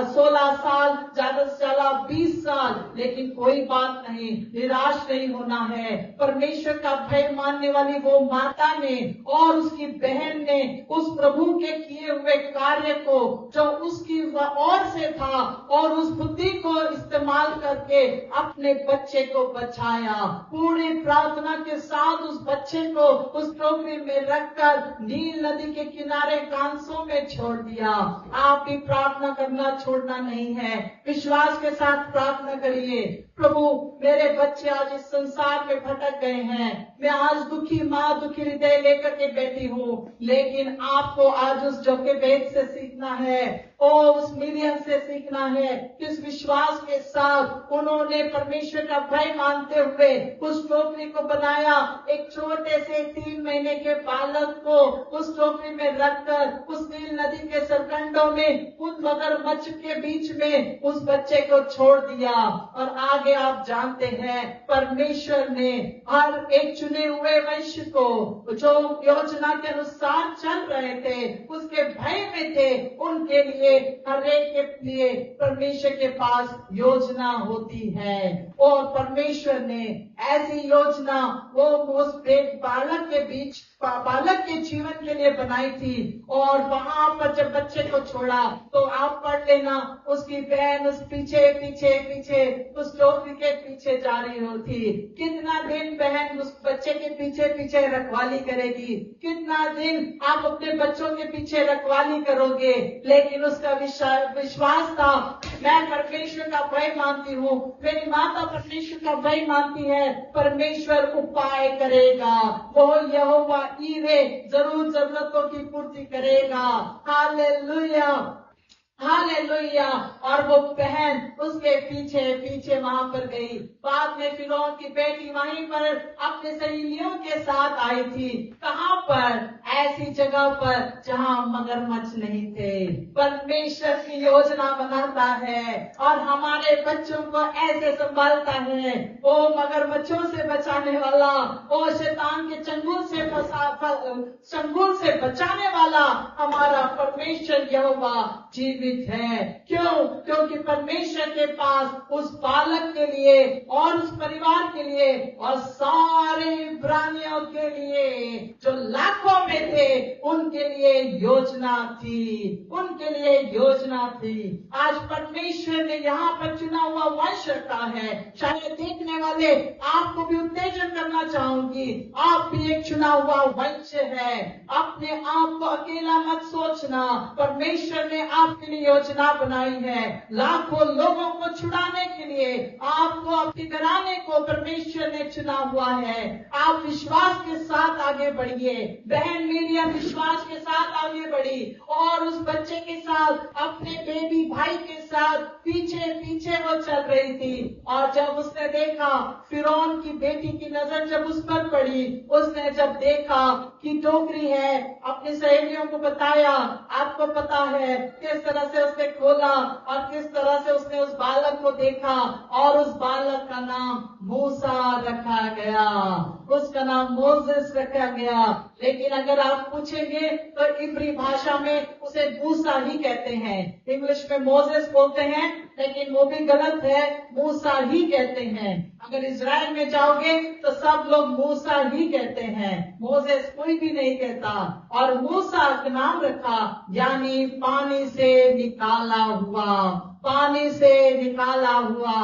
16 साल, ज्यादा से ज्यादा 20 साल। लेकिन कोई बात नहीं, निराश नहीं होना है। परमेश्वर का भय मानने वाली वो माता ने और उसकी बहन ने उस प्रभु के किए हुए कार्य को जो उसकी ओर से था और उस बुद्धि को इस्तेमाल करके अपने बच्चे को बचाया। पूरी प्रार्थना के साथ उस बच्चे को उस टोकरी में रखकर नील नदी के किनारे कांसों में छोड़ दिया। आप भी प्रार्थना करना छोड़ना नहीं है, विश्वास के साथ प्रार्थना करिए। प्रभु, मेरे बच्चे आज इस संसार में भटक गए हैं, मैं आज दुखी माँ, दुखी हृदय लेकर के बैठी हूँ, लेकिन आपको आज उस जोकेबेद से सीखना है और उस मिरियम से सीखना है कि उस विश्वास के साथ उन्होंने परमेश्वर का भय मानते हुए उस टोकरी को बनाया। एक छोटे से 3 महीने के बालक को उस टोकरी में रखकर उस नील नदी के सरकंडों में उन मगरमच्छ के बीच में उस बच्चे को छोड़ दिया। और आगे आप जानते हैं, परमेश्वर ने हर एक चुने हुए वंश को जो योजना के अनुसार चल रहे थे, उसके भय में थे, उनके लिए हर एक के लिए परमेश्वर के पास योजना होती है। और परमेश्वर ने ऐसी योजना वो उस बालक के जीवन के लिए बनाई थी। और वहां पर जब बच्चे को छोड़ा तो आप पढ़ लेना, उसकी बहन उस पीछे पीछे पीछे उस टोकरी के पीछे जा रही होती। कितना दिन बहन उस बच्चे के पीछे पीछे रखवाली करेगी? कितना दिन आप अपने बच्चों के पीछे रखवाली करोगे? लेकिन उसका विश्वास था, मैं परमेश्वर का भय मानती हूँ, मेरी माता परमेश्वर का भय मानती है, परमेश्वर उपाय करेगा, वो यहोवा ईरे जरूर जरूरतों की पूर्ति करेगा। Hallelujah, hallelujah. और वो बहन उसके पीछे पीछे वहां पर गई। बाद में फिरौन की बेटी वहीं पर अपने सहेलियों के साथ आई थी। कहाँ पर? ऐसी जगह पर जहाँ मगरमच्छ नहीं थे। परमेश्वर की योजना बनाता है और हमारे बच्चों को ऐसे संभालता है। ओ मगरमच्छों से बचाने वाला, ओ शैतान के चंगुल से बचाने वाला हमारा परमेश्वर यहोवा जीवित है। क्यों? क्योंकि परमेश्वर के पास उस बालक के लिए और उस परिवार के लिए और सारे इब्रानियों के लिए जो लाखों में थे उनके लिए योजना थी, उनके लिए योजना थी। आज परमेश्वर ने यहाँ पर चुना हुआ वंश रखा है। शायद देखने वाले आपको भी उत्तेजन करना चाहूंगी, आप भी एक चुना हुआ वंश है। अपने आप को अकेला मत सोचना। परमेश्वर ने आपके लिए योजना बनाई है। लाखों लोगों को छुड़ाने के लिए आपको, आपके घराने को परमेश्वर ने चुना हुआ है। आप विश्वास के साथ आगे बढ़िए। बहन मीडिया विश्वास के साथ आगे बढ़ी और उस बच्चे के साथ, अपने बेबी भाई के साथ पीछे पीछे वो चल रही थी। और जब उसने देखा, फिरौन की बेटी की नजर जब उस पर पड़ी, उसने जब देखा कि डोगरी है, अपनी सहेलियों को बताया। आपको पता है किस तरह से उसने खोला और किस तरह से उसने उस बालक को देखा और उस बालक का नाम मूसा रखा गया, उसका नाम मोसेस रखा गया। लेकिन अगर आप पूछेंगे तो इब्री भाषा में उसे मूसा ही कहते हैं। इंग्लिश में मोसेस बोलते हैं, लेकिन वो भी गलत है, मूसा ही कहते हैं। अगर इजराइल में जाओगे तो सब लोग मूसा ही कहते हैं, मोसेस कोई भी नहीं कहता। और मूसा का नाम रखा, यानी पानी से निकाला हुआ, पानी से निकाला हुआ।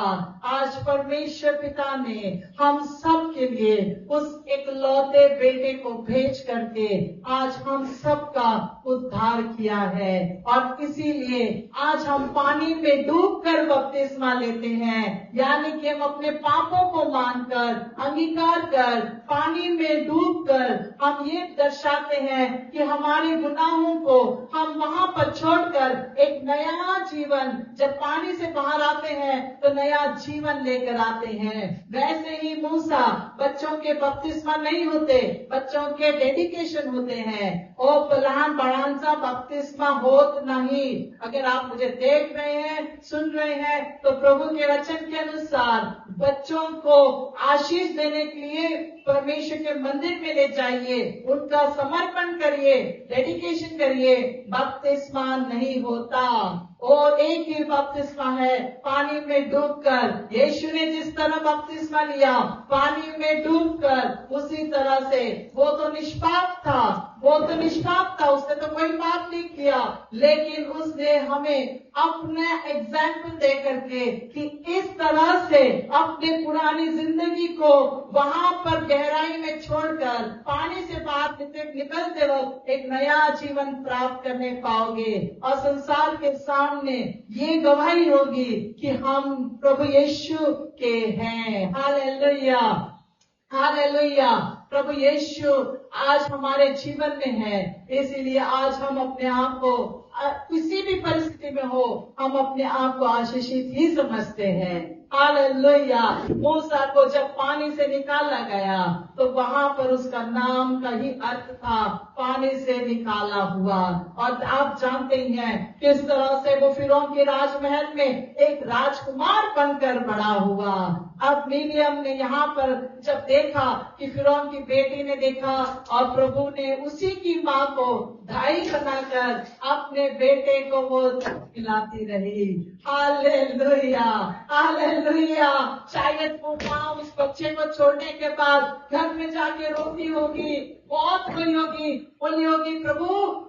आज परमेश्वर पिता ने हम सब के लिए उस इकलौते बेटे को भेज करके आज हम सबका उद्धार किया है। और इसीलिए आज हम पानी में डूबकर बपतिस्मा लेते हैं, यानी कि हम अपने पापों को मानकर, अंगीकार कर, पानी में डूबकर हम ये दर्शाते हैं कि हमारे गुनाहों को हम वहां पर छोड़कर एक नया जीवन, जब पानी से बाहर आते हैं तो नया जीवन लेकर आते हैं। वैसे ही मूसा, बच्चों के बपतिस्मा नहीं होते, बच्चों के डेडिकेशन होते हैं। ओ लहान बड़ान सा बपतिस्मा होत नहीं। अगर आप मुझे देख रहे हैं, सुन रहे हैं, तो प्रभु के वचन के अनुसार बच्चों को आशीष देने के लिए परमेश्वर के मंदिर में ले जाइए, उनका समर्पण करिए, डेडिकेशन करिए। बपतिस्मा नहीं होता, और एक ही बपतिस्मा है, पानी में डूबकर। यीशु ने जिस तरह बपतिस्मा लिया पानी में डूबकर, उसी तरह से वो तो निष्पाप था, वो तो निष्पाप था, उसने तो कोई पाप नहीं किया, लेकिन उसने हमें अपना एग्जाम्पल दे करके कि इस तरह से अपने पुरानी जिंदगी को वहां पर गहराई में छोड़कर पानी से बाहर निकलते वक्त एक नया जीवन प्राप्त करने पाओगे। और संसार के सामने ये गवाही होगी कि हम प्रभु यीशु के हैं। Hallelujah, hallelujah. प्रभु यीशु आज हमारे जीवन में है, इसीलिए आज हम अपने आप को किसी भी परिस्थिति में हो, हम अपने आप को आशीषित ही समझते हैं। हालेलुया। मूसा को जब पानी से निकाला गया तो वहां पर उसका नाम का ही अर्थ था पानी से निकाला हुआ। और आप जानते ही हैं किस तरह से वो फिरौन के राजमहल में एक राजकुमार बनकर बड़ा हुआ। अब मिरियम ने यहाँ पर जब देखा कि फिरौन की बेटी ने देखा, और प्रभु ने उसी की माँ को धाई बनाकर अपने बेटे को वो खिलाती रही। Hallelujah, hallelujah. शायद वो माँ उस बच्चे को छोड़ने के बाद घर में जाके रोती होगी, बहुत रोई होगी, बोली होगी, प्रभु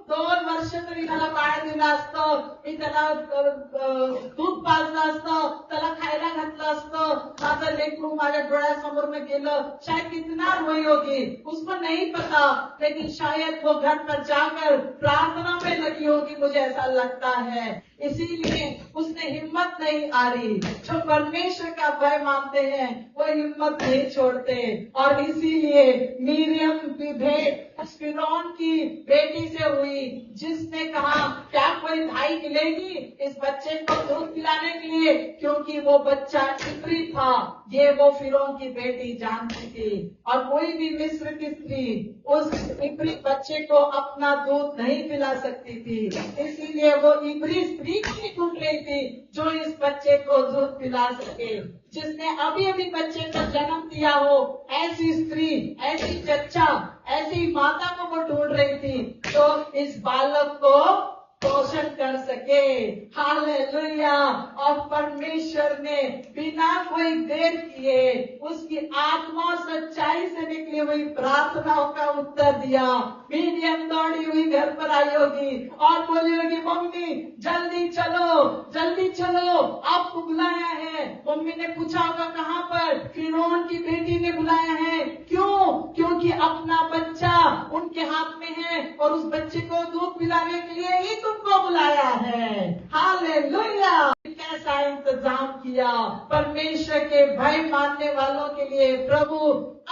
2 वर्ष तरी त्याला बाहेर दिलं असतं, मी त्याला दूध पाजलं असतं, त्याला खायला घातलं असतं, माझं लेकरू माझ्या डोळ्यासमोरनं गेलं, शायद कितना रोई होगी, उसको नहीं पता। लेकिन शायद वो घर पर जाकर प्रार्थना में लगी होगी, मुझे ऐसा लगता है। इसीलिए उसने हिम्मत नहीं हारी। जो परमेश्वर का भय मानते हैं वो हिम्मत नहीं छोड़ते। और इसीलिए मिरियम की भेंट उस फिरौन की बेटी से हुई, जिसने कहा क्या कोई भाई मिलेगी इस बच्चे को दूध पिलाने के लिए, क्योंकि वो बच्चा इब्री था। ये वो फिरौन की बेटी जानती थी। और कोई भी मिस्र की स्त्री उस इब्री बच्चे को अपना दूध नहीं पिला सकती थी। इसीलिए वो इब्री स्त्री को ही ढूंढ रही थी जो इस बच्चे को दूध पिला सके, जिसने अभी अभी बच्चे को जन्म दिया हो। ऐसी स्त्री, ऐसी चच्चा, ऐसी माता को वो ढूंढ रही थी जो इस बालक को पोषण कर सके। हालेलुया। और परमेश्वर ने बिना कोई देर किए उसकी आत्मा सच्चाई से निकली हुई प्रार्थनाओं का उत्तर दिया। मिरियम दौड़ी हुई घर पर आई होगी और बोली होगी, मम्मी जल्दी चलो, जल्दी चलो, आपको बुलाया है। मम्मी ने पूछा होगा कहाँ पर? फिरौन की बेटी ने बुलाया है। क्यों? क्योंकि अपना बच्चा उनके हाथ में है और उस बच्चे को दूध पिलाने के लिए ही तुमको बुलाया है। हालेलुया। कैसा इंतजाम किया। परमेश्वर के भय मानने वालों के लिए प्रभु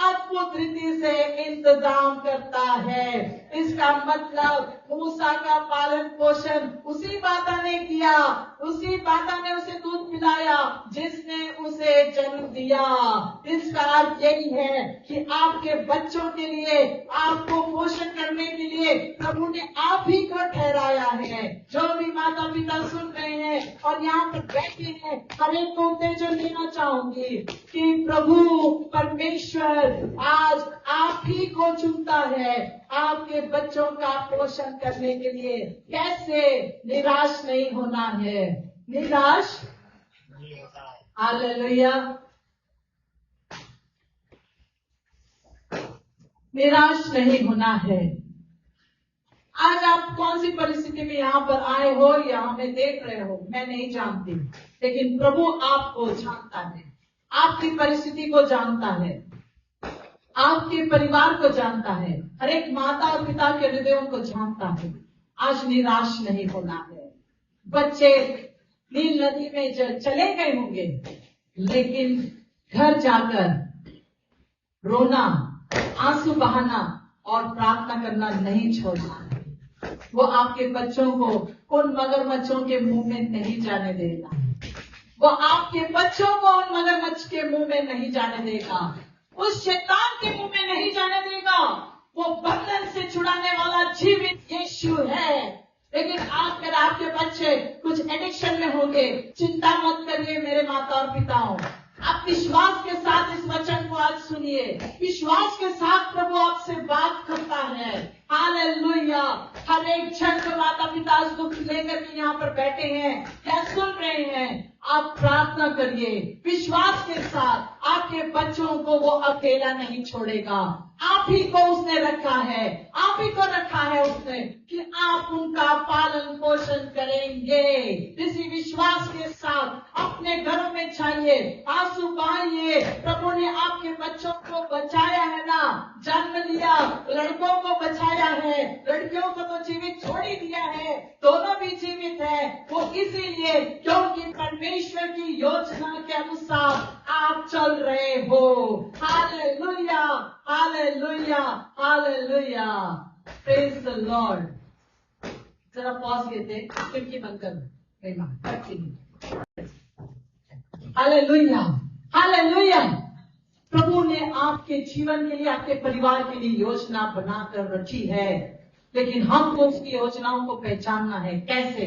अद्भुत रीति से इंतजाम करता है। इसका मतलब मूसा का पालन पोषण उसी माता ने किया, उसी माता ने उसे दूध पिलाया जिसने उसे जन्म दिया। इसका अर्थ यही है कि आपके बच्चों के लिए, आपको पोषण करने के लिए प्रभु ने आप ही को ठहराया है। जो भी माता पिता सुन रहे हैं और यहाँ पर बैठे हैं, हर एक को उत्तेजन देना चाहूंगी कि प्रभु परमेश्वर आज आप ही को चुनता है आपके बच्चों का पोषण करने के लिए। कैसे? निराश नहीं होना है। निराश, हालेलुया, निराश नहीं होना है। आज आप कौन सी परिस्थिति में यहाँ पर आए हो या हमें देख रहे हो, मैं नहीं जानती, लेकिन प्रभु आपको जानता है, आपकी परिस्थिति को जानता है, आपके परिवार को जानता है, हर एक माता और पिता के हृदयों को जानता है। आज निराश नहीं होना है। बच्चे नील नदी में चले गए होंगे, लेकिन घर जाकर रोना, आंसू बहाना और प्रार्थना करना नहीं छोड़ना है। वो आपके बच्चों को उन मगरमच्छों के मुंह में नहीं जाने देगा। वो आपके बच्चों को उन मगरमच्छ के मुंह में नहीं जाने देगा, उस शैतान के मुंह में नहीं जाने देगा। वो बंधन से छुड़ाने वाला जीवित यीशु है। लेकिन अगर आपके बच्चे कुछ एडिक्शन में होंगे, चिंता मत करिए मेरे माता और पिताओं। आप विश्वास के साथ इस वचन को आज सुनिए। विश्वास के साथ प्रभु आपसे बात करता है। हालेलुया। हर एक क्षण को माता पिता दुख लेकर के यहाँ पर बैठे हैं या सुन रहे हैं, आप प्रार्थना करिए विश्वास के साथ। आपके बच्चों को वो अकेला नहीं छोड़ेगा। आप ही को उसने रखा है, आप ही को रखा है उसने कि आप उनका पालन पोषण करेंगे। इसी विश्वास के साथ अपने घरों में जाइए, आंसू बहाइए। प्रभु ने आपके बच्चों को बचाया है ना, जन्म लिया, लड़कों को बचाया है, लड़कियों को तो जीवित छोड़ ही दिया है, दोनों भी जीवित है। वो इसीलिए क्योंकि परमेश्वर की योजना के अनुसार आप चल रहे हो। Hallelujah, hallelujah, hallelujah, praise the Lord. जरा पॉज लेते, खिड़की बंद कर दो। Hallelujah, hallelujah. प्रभु ने आपके जीवन के लिए, आपके परिवार के लिए योजना बनाकर रखी है, लेकिन हमको उसकी योजनाओं को पहचानना है। कैसे?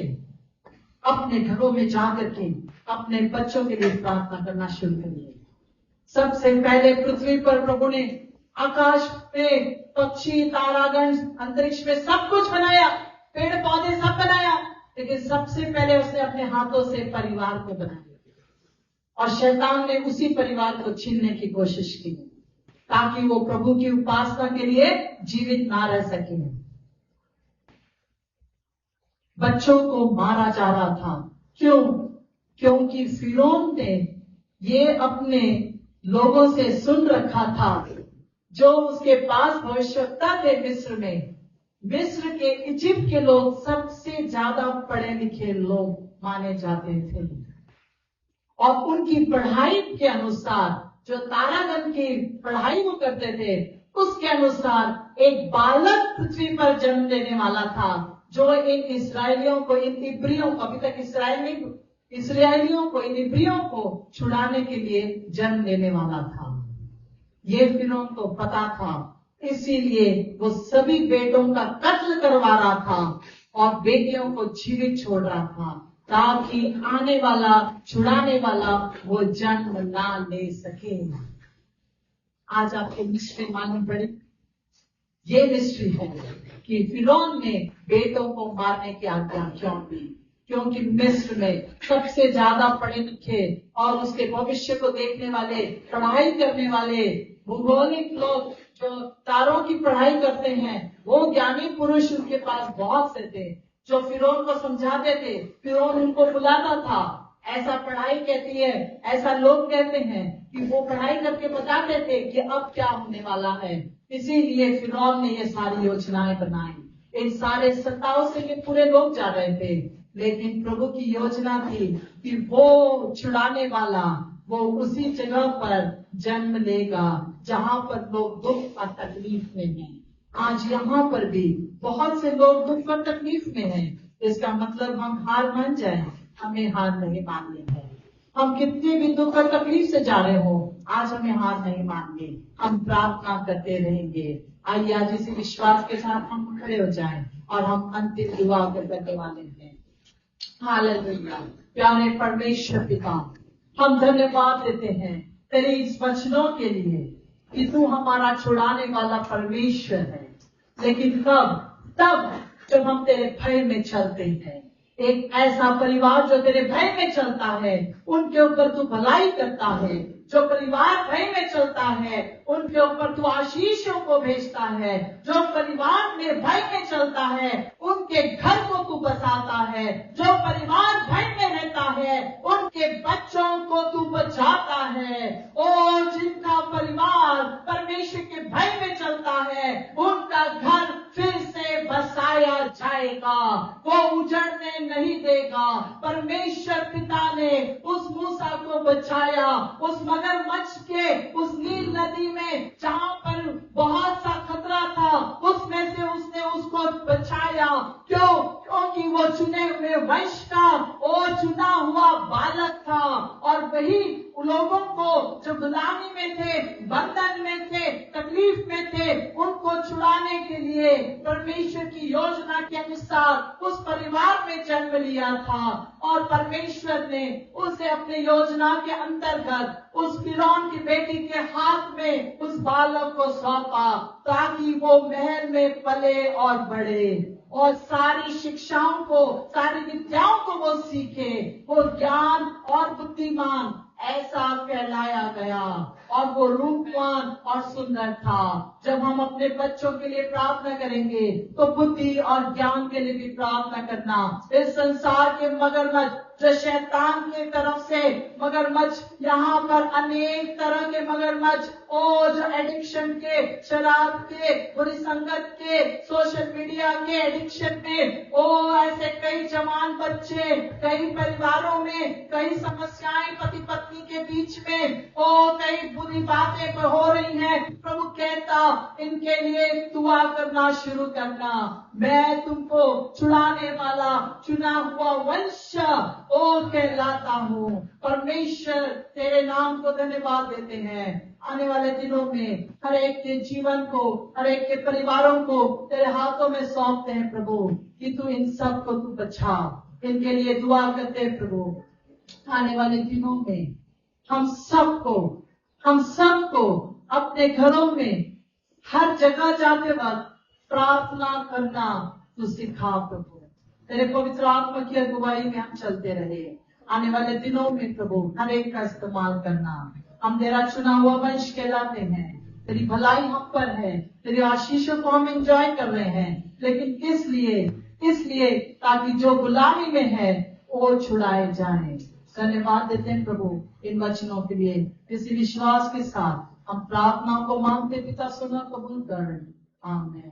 अपने घरों में जाकर के अपने बच्चों के लिए प्रार्थना करना शुरू करिए। सबसे पहले पृथ्वी पर प्रभु ने आकाश में पक्षी, तारागण, अंतरिक्ष में सब कुछ बनाया, पेड़ पौधे सब बनाया, लेकिन सबसे पहले उसने अपने हाथों से परिवार को बनाया। और शैतान ने उसी परिवार को छीनने की कोशिश की ताकि वो प्रभु की उपासना के लिए जीवित ना रह सके। बच्चों को मारा जा रहा था। क्यों? क्योंकि फिरौन ने ये अपने लोगों से सुन रखा था जो उसके पास भविष्यवक्ता थे मिस्र में। मिस्र के, इजिप्ट के लोग सबसे ज्यादा पढ़े लिखे लोग माने जाते थे। और उनकी पढ़ाई के अनुसार, जो तारागण की पढ़ाई वो करते थे, उसके अनुसार एक बालक पृथ्वी पर जन्म लेने वाला था, जो इन इस्राएलियों को, इन इब्रियों को, अभी तक इस्राएलियों को, इन इब्रियों को छुड़ाने के लिए जन्म लेने वाला था। ये फिरौन को पता था, इसीलिए वो सभी बेटों का कत्ल करवा रहा था और बेटियों को जीवित छोड़ रहा था, ताकि आने वाला, छुड़ाने वाला वो जन्म ना ले सके। आज आपको मिस्ट्री मालूम पड़ी? ये मिस्ट्री है कि फिरौन ने बेटों को मारने की आज्ञा क्यों दी? क्योंकि मिस्र में सबसे ज्यादा पढ़े लिखे और उसके भविष्य को देखने वाले, पढ़ाई करने वाले भूगोलिक लोग जो तारों की पढ़ाई करते हैं, वो ज्ञानी पुरुष उनके पास बहुत से थे, जो फिरौन को समझाते थे। फिरौन उनको बुलाता था। ऐसा पढ़ाई कहती है, ऐसा लोग कहते हैं कि वो पढ़ाई करके बताते थे कि अब क्या होने वाला है। इसीलिए फिरौन ने ये सारी योजनाएं बनाई। इन सारे सत्ताओं से ये पूरे लोग जा रहे थे, लेकिन प्रभु की योजना थी कि वो छुड़ाने वाला वो उसी जगह पर जन्म लेगा जहां पर लोग दुख और तकलीफ में हैं। आज यहाँ पर भी बहुत से लोग दुख और तकलीफ में हैं। इसका मतलब हम हार मान जाएं? हमें हार नहीं माननी है। हम कितने भी दुख और तकलीफ से जा रहे हो, आज हमें हार नहीं माननी। हम प्रार्थना करते रहेंगे। आइए आज इसी विश्वास के साथ हम खड़े हो जाएं और हम अंतिम दुआ करने वाले हैं। हालेलुया। प्यारे परमेश्वर पिता, हम धन्यवाद देते हैं तेरे इस वचनों के लिए कि तू हमारा छुड़ाने वाला परमेश्वर है। लेकिन तब जब हम तेरे भय में चलते हैं। एक ऐसा परिवार जो तेरे भय में चलता है, उनके ऊपर तू भलाई करता है। जो परिवार भय में चलता है, उनके ऊपर तू आशीषों को भेजता है। जो परिवार में भय में चलता है, उनके घर को तू बचाता है। जो परिवार भय में रहता है, उनके बच्चों को तू बचाता है। और जिनका परिवार परमेश्वर के भय में चलता है, उनका घर फिर से बसाया जाएगा, वो उजड़ने नहीं देगा। परमेश्वर पिता ने उस मूसा को बचाया, उस मगरमच्छ के उस नील नदी में जहां पर बहुत सा खतरा था, उसमें से उसने उसको बचाया। क्यों? क्योंकि वो चुने हुए वंश का और चुना हुआ बालक था। और वही लोगों को जो गुलामी में थे, बंधन में थे, तकलीफ में थे, उनको छुड़ाने के लिए परमेश्वर की योजना के अनुसार उस परिवार में जन्म लिया था। और परमेश्वर ने उसे अपने योजना के अंतर्गत उस फिरौन की बेटी के हाथ में उस बालक को सौंपा, ताकि वो महल में पले और बढ़े और सारी शिक्षाओं को, सारी विद्याओं को वो सीखे। वो ज्ञान और बुद्धिमान ऐसा कहलाया गया और वो रूपवान और सुंदर था। जब हम अपने बच्चों के लिए प्रार्थना करेंगे तो बुद्धि और ज्ञान के लिए भी प्रार्थना करना। इस संसार के मगरमच्छ, जो शैतान की तरफ से मगरमच्छ, यहाँ पर अनेक तरह के मगरमच्छ, और जो एडिक्शन के, शराब के, बुरी संगत के, सोशल मीडिया के एडिक्शन में, ओ ऐसे कई जवान बच्चे, कई परिवारों में कई समस्याएं पति पत्नी के बीच में, ओ कई बुरी बातें हो रही हैं। प्रभु कहता इनके लिए दुआ करना शुरू करना। मैं तुमको छुड़ाने वाला चुना हुआ वंश ओ कहलाता हूँ। परमेश्वर तेरे नाम को धन्यवाद देते हैं। आने वाले दिनों में हर एक के जीवन को, हर एक के परिवारों को तेरे हाथों में सौंपते हैं प्रभु, कि तू इन सब को तू बचा। इनके लिए दुआ करते हैं प्रभु। आने वाले दिनों में हम सबको अपने घरों में हर जगह जाते वक्त प्रार्थना करना तू सिखा प्रभु। तेरे पवित्र आत्मा की अगुवाई में हम चलते रहे। आने वाले दिनों में प्रभु हर एक का इस्तेमाल करना। हम तेरा चुना हुआ वंश कहलाते हैं। तेरी भलाई हम पर है, तेरी आशीषों को हम एंजॉय कर रहे हैं। लेकिन इसलिए ताकि जो गुलामी में है वो छुड़ाए जाए। धन्यवाद देते हैं प्रभु इन वचनों के लिए। इसी विश्वास के साथ हम प्रार्थनाओं को मांगते पिता सुना कबूल कर। आमीन।